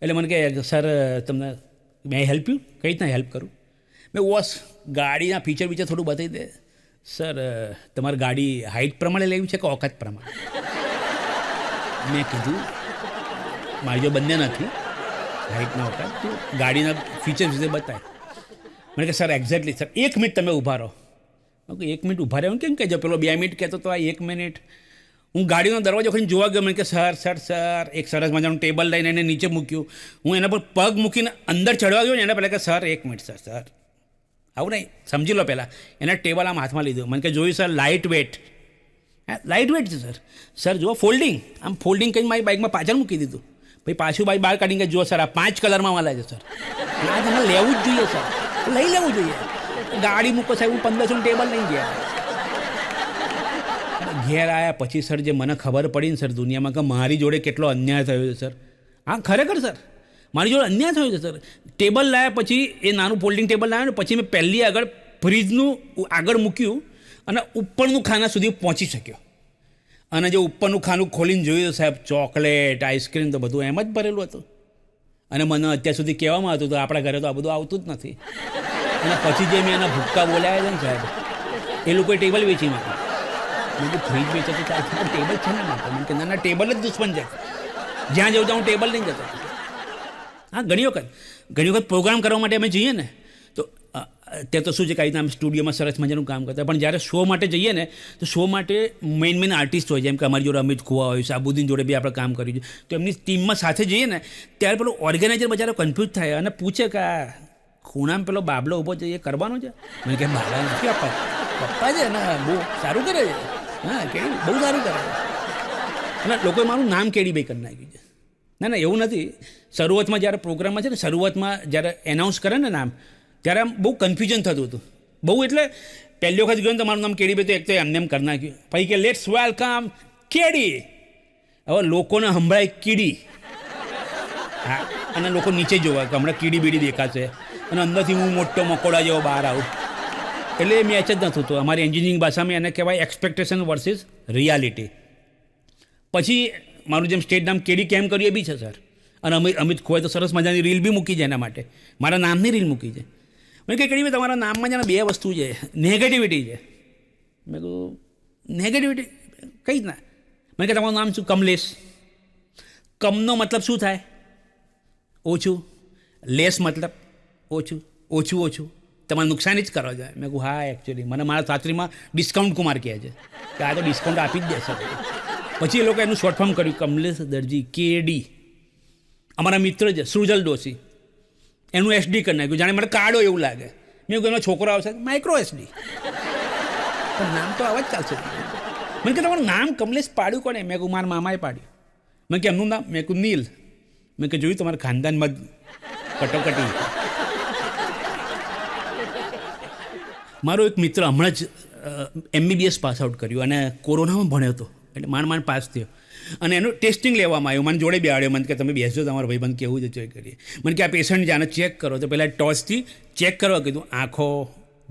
એટલે મને કહે સર તમને મેં હેલ્પ યુ, કઈ રીતના હેલ્પ કરું? મેં વોસ ગાડીના ફીચર થોડું બતાવી દે. સર તમારી ગાડી હાઇટ પ્રમાણે લેવી છે કે ઓકાત પ્રમાણે? મેં કીધું મારી જો બંને નથી, હાઇટના ઓકાત, તું ગાડીના ફીચર્સ વિશે બતાય. મને કે સર એક્ઝેક્ટલી સર 1 મિનિટ તમે ઊભા રહો. ઓકે 1 મિનિટ ઊભા રહેવાનું કેમ કહેજો, પેલો 2 મિનિટ કહેતો તો આ 1 મિનિટ. હું ગાડીનો દરવાજો ખોલીને જોવા ગયો. મને કે સર એક સરસ મજાનું ટેબલ લઈને એને નીચે મૂક્યું. હું એના પર પગ મૂકીને અંદર ચડવા ગયો ને એના પહેલાં કે સર 1 મિનિટ સર આવું નહીં, સમજી લો પહેલાં. એના ટેબલ આમ હાથમાં લીધું. મને કે જોયું સર લાઇટ વેટ છે સર જુઓ ફોલ્ડિંગ, આમ ફોલ્ડિંગ કરીને મારી બાઇકમાં પાછળ મૂકી દીધું. ભાઈ પાછું બાઇક બહાર કાઢીને કે જુઓ સર આ 5 કલરમાં મળે છે સર, આ તમારે લેવું જ જોઈએ સર, લઈ લેવું જોઈએ. ગાડી મૂકો સાહેબ, હું 1500 ટેબલ લઈ ગયા. ઘેર આવ્યા પછી સર જે મને ખબર પડી ને સર દુનિયામાં કે મારી જોડે કેટલો અન્યાય થયો છે સર. હા ખરેખર સર મારી જોડે અન્યાય થયો છે સર. ટેબલ લાવ્યા પછી એ નાનું ફોલ્ડિંગ ટેબલ લાવ્યા ને પછી મેં પહેલી આગળ ફ્રીજનું આગળ મૂક્યું અને ઉપરનું ખાના સુધી પહોંચી શક્યો. અને જે ઉપરનું ખાનું ખોલીને જોયું સાહેબ, ચોકલેટ આઈસ્ક્રીમ તો બધું એમ જ ભરેલું હતું. અને મને અત્યાર સુધી કહેવામાં આવતું હતું આપણા ઘરે તો આ બધું આવતું જ નથી. અને પછી જે મેં એના ભૂક્કા બોલાયા છે ને સાહેબ, એ લોકોએ ટેબલ વેચી નાખ્યું. મેં કીધું ફ્રીજ વેચે તો ચાલશે પણ ટેબલ છે ને માટે. મને કે ના ટેબલ જ દુશ્મન છે, જ્યાં જવું ત્યાં હું ટેબલ નહીં જતો. હા ઘણી વખત પ્રોગ્રામ કરવા માટે અમે જઈએ ને તો ત્યાં તો શું છે કે આવી રીતના આમ સ્ટુડિયોમાં સરસ મજાનું કામ કરતા, પણ જ્યારે શો માટે જઈએ ને તો શો માટે મેઇન આર્ટિસ્ટ હોય, જેમ કે અમારી જોડે અમિત ખુવા હોય, સાબુદ્દીન જોડે બી આપણે કામ કર્યું છે. તો એમની ટીમમાં સાથે જઈએ ને ત્યારે પેલો ઓર્ગેનાઇઝર બચારો કન્ફ્યુઝ થાય અને પૂછે કે આ ખૂણામાં પેલો બાબલો ઊભો છે એ કરવાનો છે? મને કે બાબલા નથી, પપ્પા છે ને બહુ સારું કરે છે. હા કેડી બહુ સારું કરે છે. અને લોકોએ મારું નામ કેડીભાઈ કરી નાખ્યું છે. ના એવું નથી. શરૂઆતમાં જ્યારે પ્રોગ્રામમાં છે ને, શરૂઆતમાં જ્યારે એનાઉન્સ કરે ને નામ, ત્યારે આમ બહુ કન્ફ્યુઝન થતું હતું. બહુ એટલે પહેલી વખત ગયો ને તમારું નામ કેડીભાઈ તો એક તો એમને એમ કરી નાખ્યું. પછી કે લેટ્સ વેલકમ કેડી. હવે લોકોને સંભળાય કીડી. હા અને લોકો નીચે જોવા કે હમણાં કીડી બીડી દેખાશે અને અંદરથી હું મોટો મકોડા જેવો બહાર આવું. એટલે એ મેચ જ નથી થતું. અમારી એન્જિનિયરિંગ ભાષામાં એને કહેવાય એક્સપેક્ટેશન વર્સિસ રિયાલિટી. પછી મારું જેમ સ્ટેજ નામ કેડી કેમ કર્યું એ બી છે સર. અને અમિત ખોવાય તો સરસ મજાની રીલ બી મૂકી છે એના માટે, મારા નામની રીલ મૂકી છે. મેં કંઈ કરી તમારા નામમાં છે ને 2 વસ્તુ છે, નેગેટિવિટી છે. મેં કહું નેગેટિવિટી કઈ જ ના. મેં કે તમારું નામ શું? કમલેશ. કમનો મતલબ શું થાય? ઓછું. લેસ મતલબ ઓછું તમારે નુકસાન જ કરવા જોઈએ. મેં કહું હા એકચ્યુઅલી મને મારા સાસરીમાં ડિસ્કાઉન્ટ કુમાર કહે છે કે આ તો ડિસ્કાઉન્ટ આપી જ દેશે. પછી એ લોકો એનું શોર્ટ ફોર્મ કર્યું કમલેશ દરજી કેડી. અમારા મિત્ર છે સૃજલ ડોશી, એનું એસડી કરી નાખ્યું, જાણે મને કાઢો એવું લાગે. મેં કહ્યું એનો છોકરો આવશે માઇક્રો એસડી. પણ નામ તો આવા જ ચાલશે. મેં કે તમારું નામ કમલેશ પાડ્યું કોને? મેં કહું મારા મામાએ પાડ્યું. મેં કે એમનું નામ? મેં કહું નીલ. મેં કે જોયું તમારા ખાનદાનમાં કટોકટી. મારો એક મિત્ર હમણાં જ MBBS પાસ આઉટ કર્યું અને કોરોનામાં ભણ્યો હતો, એટલે માંડ પાસ થયો. અને એનું ટેસ્ટિંગ લેવામાં આવ્યું. મને જોડે બેહાડ્યો. મને કે તમે બેસજો, તમારો ભાઈબંધ કેવું છે ચેક કરીએ. મને કે આ પેશન્ટ જાણે ચેક કરો. તો પહેલાં ટોર્ચથી ચેક કરવા કીધું, આંખો,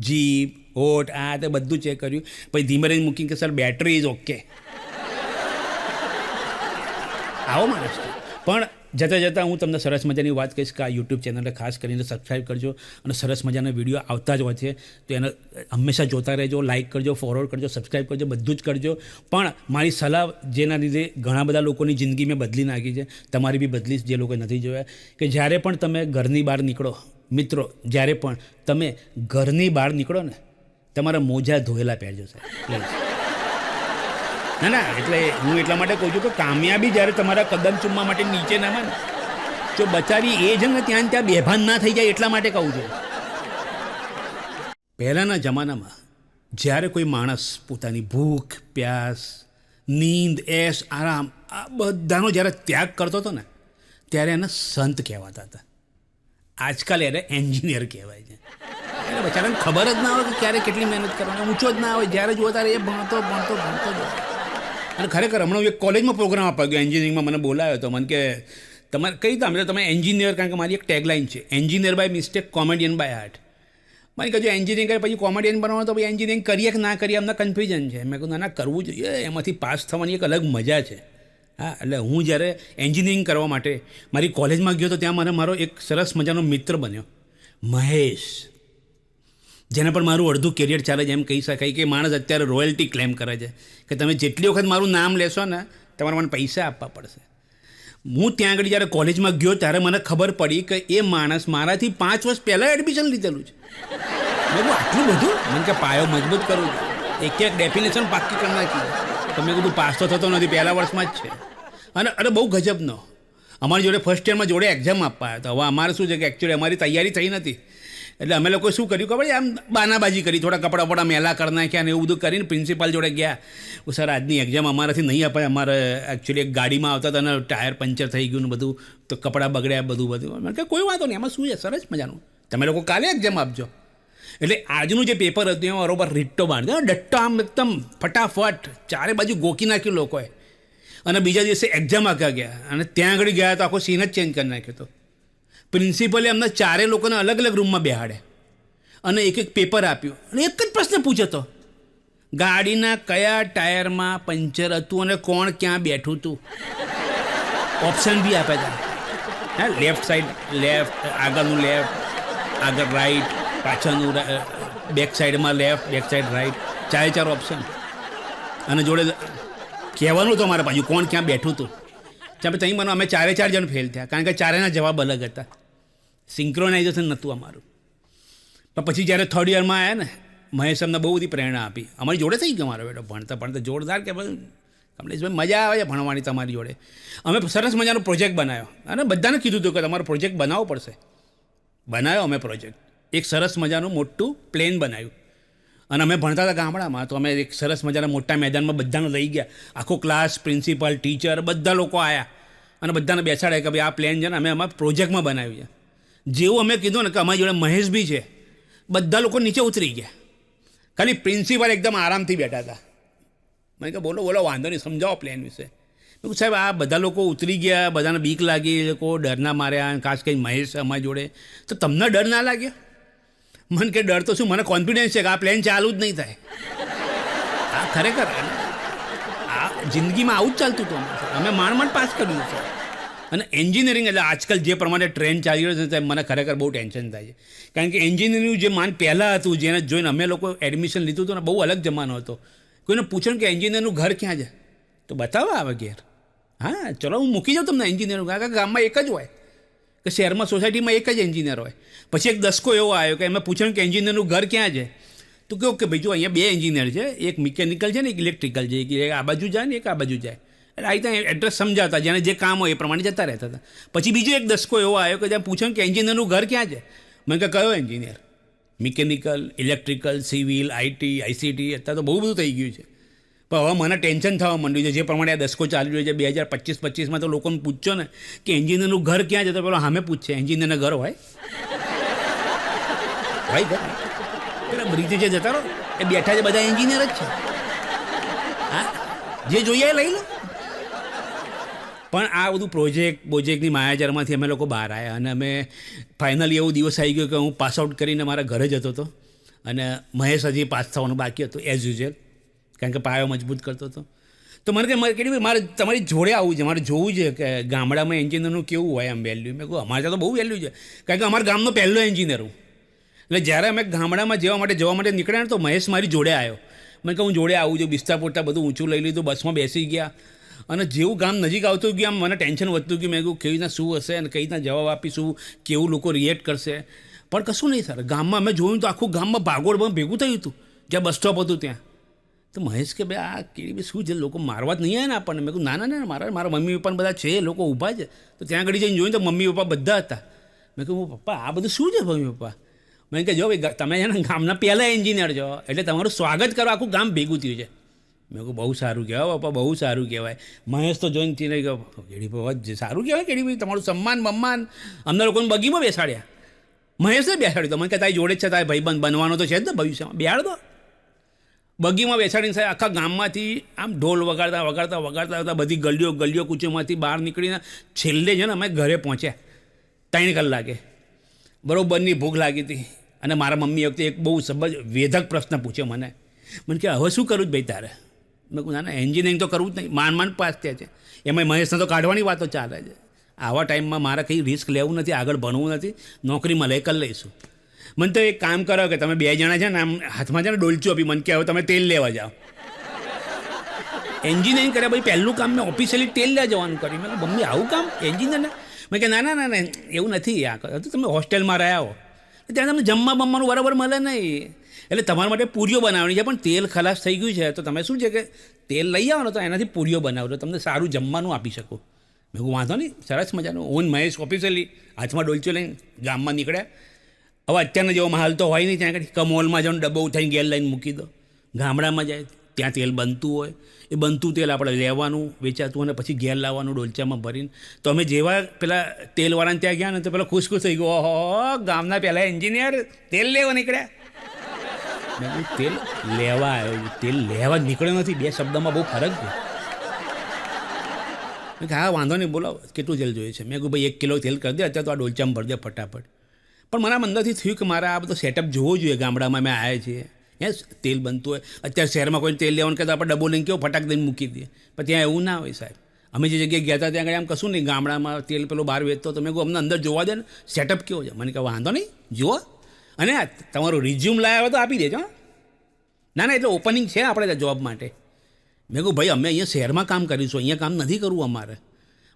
જીભ, હોઠ, આ તે બધું ચેક કર્યું. પછી ધીમે રહીને મૂકીને કે સર બેટરી ઇઝ ઓકે. આવો માણસ છે. પણ જતાં જતાં હું તમને સરસ મજાની વાત કહીશ કે આ યુટ્યુબ ચેનલને ખાસ કરીને સબસ્ક્રાઈબ કરજો અને સરસ મજાના વિડીયો આવતા જ હોય છે તો એને હંમેશા જોતા રહેજો, લાઇક કરજો, ફોરવર્ડ કરજો, સબસ્ક્રાઈબ કરજો, બધું જ કરજો. પણ મારી સલાહ જેના લીધે ઘણા બધા લોકોની જિંદગી મેં બદલી નાખી છે, તમારી બી બદલીશ જે લોકો નથી જોયા, કે જ્યારે પણ તમે ઘરની બહાર નીકળો મિત્રો, જ્યારે પણ તમે ઘરની બહાર નીકળો ને તમારા મોજા ધોયેલા પહેરજો સાહેબ, પ્લીઝ. ના એટલે હું એટલા માટે કહું છું કે કામયાબી જ્યારે તમારા કદમ ચૂમવા માટે નીચે નામે ને જો બચારી એ જ ને ત્યાં બેભાન ના થઈ જાય એટલા માટે કહું છું. પહેલાંના જમાનામાં જ્યારે કોઈ માણસ પોતાની ભૂખ, પ્યાસ, નીંદ, એશ, આરામ આ બધાનો જ્યારે ત્યાગ કરતો હતો ને ત્યારે એને સંત કહેવાતા હતા. આજકાલ એને એન્જિનિયર કહેવાય છે. એટલે બચારાને ખબર જ ના હોય કે ક્યારે કેટલી મહેનત કરવાની, ઊંચો જ ના હોય, જ્યારે જોવા ત્યારે એ ભણતો જ. અને ખરેખર હમણાં એક કોલેજમાં પ્રોગ્રામ આપવા ગયો એન્જિનિયરિંગમાં, મને બોલાવ્યો હતો. મને કે તમારે કઈ તમે એન્જિનિયર, કારણ કે મારી એક ટેગલાઇન છે, engineer by mistake, comedian by art. મને કહ્યું એન્જિનિયરિંગ કરે પછી કોમેડિયન બનવાનું, તો પછી એન્જિનિયરિંગ કરીએ કે ના કરીએ અમને કન્ફ્યુઝન છે. મેં કહ્યું ના કરવું જોઈએ, એમાંથી પાસ થવાની એક અલગ મજા છે. હા, એટલે હું જ્યારે એન્જિનિયરિંગ કરવા માટે મારી કોલેજમાં ગયો તો ત્યાં મને મારો એક સરસ મજાનો મિત્ર બન્યો, મહેશ, જેને પણ મારું અડધું કેરિયર ચાલે છે એમ કહી શકાય. કે માણસ અત્યારે રોયલ્ટી ક્લેમ કરે છે કે તમે જેટલી વખત મારું નામ લેશો ને તમારે મને પૈસા આપવા પડશે. હું ત્યાં આગળ જ્યારે કોલેજમાં ગયો ત્યારે મને ખબર પડી કે એ માણસ મારાથી 5 વર્ષ પહેલાં એડમિશન લીધેલું છે. મેં કહું આટલું બધું? મને કે પાયો મજબૂત કરવું છે, એક ડેફિનેશન પાક્કી કરી નાખી. તો મેં કીધું પાસ તો થતો નથી, પહેલા વર્ષમાં જ છે. અને બહુ ગજબનો, અમારી જોડે ફર્સ્ટ યરમાં જોડે એક્ઝામ આપવા આવ્યા. તો હવે અમારે શું છે કે એકચ્યુઅલી અમારી તૈયારી થઈ નથી, એટલે અમે લોકોએ શું કર્યું ખબર, આમ બાનાબાજી કરી, થોડા કપડાં વપડા મેલા કરી નાખ્યા અને એવું બધું કરીને પ્રિન્સિપાલ જોડે ગયા. સર આજની એક્ઝામ અમારાથી નહીં અપાય, અમારે એકચ્યુઅલી એક ગાડીમાં આવતા હતા અને ટાયર પંચર થઈ ગયું ને બધું, તો કપડાં બગડ્યા બધું. મેં કે કોઈ વાંધો નહીં, એમાં શું છે, સરસ મજાનું, તમે લોકો કાલે એક્ઝામ આપજો. એટલે આજનું જે પેપર હતું એમાં બરોબર રીટ્ટો બાંધ્યો, ડટ્ટો આમ એકદમ ફટાફટ ચારે બાજુ ગોકી નાખ્યું લોકોએ. અને બીજા દિવસે એક્ઝામ આપવા ગયા અને ત્યાં આગળ ગયા તો આખો સીન જ ચેન્જ કરી નાખ્યો હતો. પ્રિન્સિપલે અમને ચારે લોકોને અલગ અલગ રૂમમાં બેહાડે અને એક પેપર આપ્યું અને એક જ પ્રશ્ન પૂછ્યો હતો, ગાડીના કયા ટાયરમાં પંચર હતું અને કોણ ક્યાં બેઠું હતું. ઓપ્શન બી આપ્યા હતા. હા, લેફ્ટ સાઈડ લેફ્ટ, આગળનું લેફ્ટ, આગળ રાઈટ, પાછળનું બેક સાઈડમાં left, back side right, 4 option. અને જોડે કહેવાનું હતું અમારે પાછું કોણ ક્યાં બેઠું હતું. ત્યાં ત્યાં મને અમે 4 જણ ફેલ થયા, કારણ કે ચારેના જવાબ અલગ હતા. સિંક્રોનાઇઝેશન નહોતું અમારું. પણ પછી જ્યારે થર્ડ યરમાં આવ્યા ને, મહેશ અમને બહુ બધી પ્રેરણા આપી. અમારી જોડે થઈ ગયો મારો બેટો ભણતા જોરદાર, કે કમલેશભાઈ મજા આવે છે ભણવાની તમારી જોડે. અમે સરસ મજાનો પ્રોજેક્ટ બનાવ્યો અને બધાને કીધું હતું કે તમારો પ્રોજેક્ટ બનાવવો પડશે. બનાવ્યો અમે પ્રોજેક્ટ, એક સરસ મજાનું મોટું પ્લેન બનાવ્યું. અને અમે ભણતા હતા ગામડામાં, તો અમે એક સરસ મજાના મોટા મેદાનમાં બધાને લઈ ગયા. આખો ક્લાસ, પ્રિન્સિપાલ, ટીચર બધા લોકો આવ્યા અને બધાને બેસાડ્યા કે ભાઈ આ પ્લેન છે ને અમે અમારા પ્રોજેક્ટમાં બનાવ્યું છે. જેવું અમે કીધું ને કે અમારી જોડે મહેશ બી છે, બધા લોકો નીચે ઉતરી ગયા. ખાલી પ્રિન્સિપાલ એકદમ આરામથી બેઠા હતા. મને કે બોલો વાંધો નહીં, સમજાવો પ્લેન વિશે. સાહેબ આ બધા લોકો ઉતરી ગયા, બધાને બીક લાગી, એ લોકો ડરના માર્યા, ખાસ કરીને મહેશ અમારી જોડે. તો તમને ડર ના લાગ્યો? મને કે ડર તો શું, મને કોન્ફિડન્સ છે કે આ પ્લેન ચાલુ જ નહીં થાય. આ ખરેખર આ જિંદગીમાં આવું જ ચાલતું હતું. અમે માંડ પાસ કર્યું છે. અને એન્જિનિયરિંગ એટલે આજકાલ જે પ્રમાણે ટ્રેન્ડ ચાલી રહ્યો છે મને ખરેખર બહુ ટેન્શન થાય છે. કારણ કે એન્જિનિયરિંગ જે પહેલાં હતું, જેને જોઈને અમે લોકો એડમિશન લીધું હતું ને, બહુ અલગ જમાનો હતો. કોઈને પૂછો કે એન્જિનિયરનું ઘર ક્યાં છે, તો બતાવો આવે ઘેર. હા ચલો હું મૂકી જાઉં તમને એન્જિનિયરનું, કારણ કે ગામમાં એક જ હોય, કે શહેરમાં સોસાયટીમાં એક જ એન્જિનિયર હોય. પછી એક દસકો એવો આવ્યો કે એમાં પૂછ્યું કે એન્જિનિયરનું ઘર ક્યાં છે, તો કહ્યું કે ભાઈ જો અહીંયા 2 એન્જિનિયર છે, એક મિકેનિકલ છે ને એક ઇલેક્ટ્રિકલ છે, એક આ બાજુ જાય ને એક આ બાજુ જાય. એટલે આ રીતે એડ્રેસ સમજાવતા, જેને જે કામ હોય એ પ્રમાણે જતા રહેતા હતા. પછી બીજો એક દસકો એવો આવ્યો કે જ્યાં પૂછ્યું કે એન્જિનિયરનું ઘર ક્યાં છે. મેં કહે કયો engineer? Mechanical, electrical, civil, IT, ICT, અત્યારે તો બહુ બધું થઈ ગયું છે. પણ હવે મને ટેન્શન થવા માંડ્યું છે, જે પ્રમાણે આ દસકો ચાલી રહ્યો છે 2025-25માં, તો લોકોને પૂછજો ને કે એન્જિનિયરનું ઘર ક્યાં છે, તો પેલો સામે પૂછશે એન્જિનિયરના ઘર હોય ભાઈ ઘર પેલા બ્રિજે જે જતા રહો એ બેઠા છે બધા એન્જિનિયર જ છે. હા, જે જોઈએ એ લઈ લો. પણ આ બધું પ્રોજેક્ટની માયાજારમાંથી અમે લોકો બહાર આવ્યા અને અમે ફાઇનલી એવો દિવસ આવી ગયો કે હું પાસ આઉટ કરીને મારા ઘરે જતો હતો અને મહેશ હજી પાસ થવાનું બાકી હતું એઝ યુઝ્યુઅલ, કારણ કે પાયો મજબૂત કરતો હતો. તો મને કે મારે તમારી જોડે આવવું છે, મારે જોવું છે કે ગામડામાં એન્જિનિયરનું કેવું હોય આમ વેલ્યુ. મેં કહું અમારે ત્યાં તો બહુ વેલ્યુ છે, કારણ કે અમારા ગામનો પહેલો એન્જિનિયર હું. એટલે જ્યારે અમે ગામડામાં જવા માટે નીકળ્યા ને તો મહેશ મારી જોડે આવ્યો. મેં કહું હું જોડે આવું છું, બિસ્તા પોતા બધું ઊંચું લઈ લીધું, બસમાં બેસી ગયા. અને જેવું ગામ નજીક આવતું ગયું આમ મને ટેન્શન વધતું ગયું. મેં કહ્યું કેવી રીતના શું હશે અને કઈ રીતના જવાબ આપીશું, કેવું લોકો રિએક્ટ કરશે. પણ કશું નહીં સર, ગામમાં અમે જોયું તો આખું ગામમાં ભાગોળ ભેગું થયું હતું જ્યાં બસ સ્ટોપ હતું ત્યાં. તો મહેશ કે ભાઈ આ કેવી શું છે, લોકો મારવા જ નહીં આવે ને આપણને. મેં કહું ના મારા મમ્મી પપ્પા બધા છે, લોકો ઊભા છે. તો ત્યાં આગળ જઈને જોયું તો મમ્મી પપ્પા બધા હતા. મેં કહ્યું પપ્પા આ બધું શું છે મમ્મી પપ્પા? મેં કહે જો ભાઈ તમે છે ને ગામના પહેલાં એન્જિનિયર છો, એટલે તમારું સ્વાગત કરવા આખું ગામ ભેગું થયું છે. મેં કહું બહુ સારું કહેવાય પપ્પા, બહુ સારું કહેવાય. મહેશ તો જોઈને થી ગયો, કેડીભાઈ સારું કહેવાય, કેડીભાઈ તમારું સન્માન અમને લોકોને બગીમાં બેસાડ્યા. મહેશે બેસાડ્યું તો મને કે તારી જોડે જ છે, તારે ભાઈબંધ બનવાનો તો છે જ ને ભવિષ્યમાં, બેહાડ દો. બગીમાં બેસાડીને સાહેબ આખા ગામમાંથી આમ ઢોલ વગાડતા બધી ગલીઓ કૂચોમાંથી બહાર નીકળીને છેલ્લે છે ને અમે ઘરે પહોંચ્યા 3 કલાકે. બરોબરની ભૂખ લાગી હતી અને મારા મમ્મી વખતે એક બહુ વેધક પ્રશ્ન પૂછ્યો મને કે હવે શું કરવું જ ભાઈ તારે? મેં કહું ના એન્જિનિયરિંગ તો કરવું જ નહીં, માંડ પાસ થયા છે, એમાં મહેશને તો કાઢવાની વાતો ચાલે છે. આવા ટાઈમમાં મારે કંઈ રિસ્ક લેવું નથી, આગળ ભણવું નથી, નોકરી મળે કરી લઈશું. મને તો એક કામ કરો કે તમે 2 જણા છે ને આમ હાથમાં છે ને ડોલચું આપી મને કે હવે તમે તેલ લેવા જાઓ. એન્જિનિયરિંગ કર્યા ભાઈ પહેલું કામ મેં ઓફિશિયલી તેલ લેવા જવાનું કર્યું. મેં કહું મમ્મી આવું કામ એન્જિનિયરને? મેં કે ના એવું નથી, આ તો તમે હોસ્ટેલમાં રહ્યા હો ત્યાં તમને જમવાનું બરાબર મળે નહીં, એટલે તમારા માટે પૂરીઓ બનાવવાની છે, પણ તેલ ખલાસ થઈ ગયું છે તો તમે શું છે કે તેલ લઈ આવો ને તો એનાથી પૂરીઓ બનાવજો, તમને સારું જમવાનું આપી શકો. મેં કહું વાંધો નહીં, સરસ મજાનું. હું મહેશ ઓફિશિયલી હાથમાં ડોલચો લઈને ગામમાં નીકળ્યા. હવે અત્યારનો જેવો માલ તો હોય નહીં, ત્યાં આગળ મોલમાં જાઓ ડબ્બો ઉઠાઈને ગેર લાઈને મૂકી દો. ગામડામાં જાય ત્યાં તેલ બનતું હોય, એ બનતું તેલ આપણે લેવાનું વેચાતું અને પછી ઘેર લાવવાનું ડોલચામાં ભરીને. તો અમે જેવા પેલા તેલવાળાને ત્યાં ગયા ને તો પેલા ખુશ થઈ ગયો, ઓહો ગામના પહેલાં એન્જિનિયર તેલ લેવા નીકળ્યા. મેં કહ્યું તેલ લેવા આવ્યો, તેલ લેવા નીકળ્યો નથી, 2 શબ્દમાં બહુ ફરક છે. મેં કહ્યું હા વાંધો નહીં, બોલો કેટલું તેલ જોઈએ છે? મેં કહ્યું ભાઈ 1 કિલો તેલ કરી દે, અત્યારે તો આ ડોલચામાં ભરી દે ફટાફટ. પણ મારા અંદરથી થયું કે મારે આ બધો સેટઅપ જોવો જોઈએ, ગામડામાં અમે આવ્યા છીએ, તેલ બનતું હોય. અત્યારે શહેરમાં કોઈ તેલ લેવાનું કહેતા આપણે ડબ્બો લઈને કેવો ફટાક દઈને મૂકી દઈએ, પણ ત્યાં એવું ના હોય સાહેબ. અમે જે જગ્યાએ ગયા હતા ત્યાં આગળ આમ કશું નહીં, ગામડામાં તેલ પેલો બહાર વેચતો, તો મેં કહું અમને અંદર જોવા દે ને સેટઅપ કેવો છે. મને કહે વાંધો નહીં જુઓ, અને તમારું રિઝ્યુમ લાવ્યા હોય તો આપી દેજો. ના એટલે ઓપનિંગ છે આપણે ત્યાં જોબ માટે. મેં કહું ભાઈ અમે અહીંયા શહેરમાં કામ કરીશું, અહીંયા કામ નથી કરવું અમારે.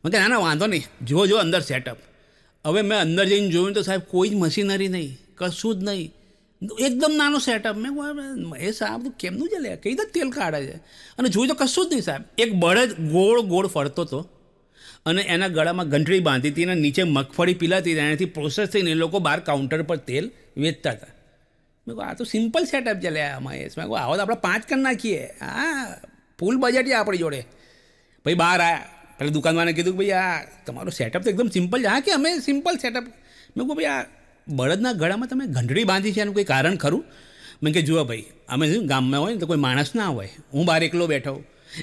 મેં કહે ના વાંધો નહીં, જો અંદર સેટઅપ. હવે મેં અંદર જઈને જોયું તો સાહેબ કોઈ જ મશીનરી નહીં, કશું જ નહીં, એકદમ નાનો સેટઅપ. મેં એ સાહેબ તો કેમનું છે લે, કઈ રીતે તેલ કાઢે છે? અને જોયું તો કશું જ નહીં સાહેબ. એક બળદ ગોળ ફરતો હતો અને એના ગળામાં ઘંટડી બાંધી હતી અને નીચે મગફળી પીલાતી હતી, એનાથી પ્રોસેસ થઈને એ લોકો બહાર કાઉન્ટર પર તેલ વેચતા હતા. મેં કહું આ તો સિમ્પલ સેટઅપ છે લે મહેશ. મેં કહું આવો તો આપણે 5 કરી નાખીએ, હા ફૂલ બજેટ છે આપણી જોડે. ભાઈ બહાર આવ્યા, પેલા દુકાનવાળાને કીધું કે ભાઈ આ તમારું સેટઅપ તો એકદમ સિમ્પલ છે. હા કે અમે સિમ્પલ સેટઅપ. મેં કહું ભાઈ આ બળદના ગળામાં તમે ઘંટડી બાંધી છે એનું કોઈ કારણ ખરું? મેં કે જુઓ ભાઈ અમે શું ગામમાં હોય ને તો કોઈ માણસ ના હોય, હું બહાર એકલો બેઠો,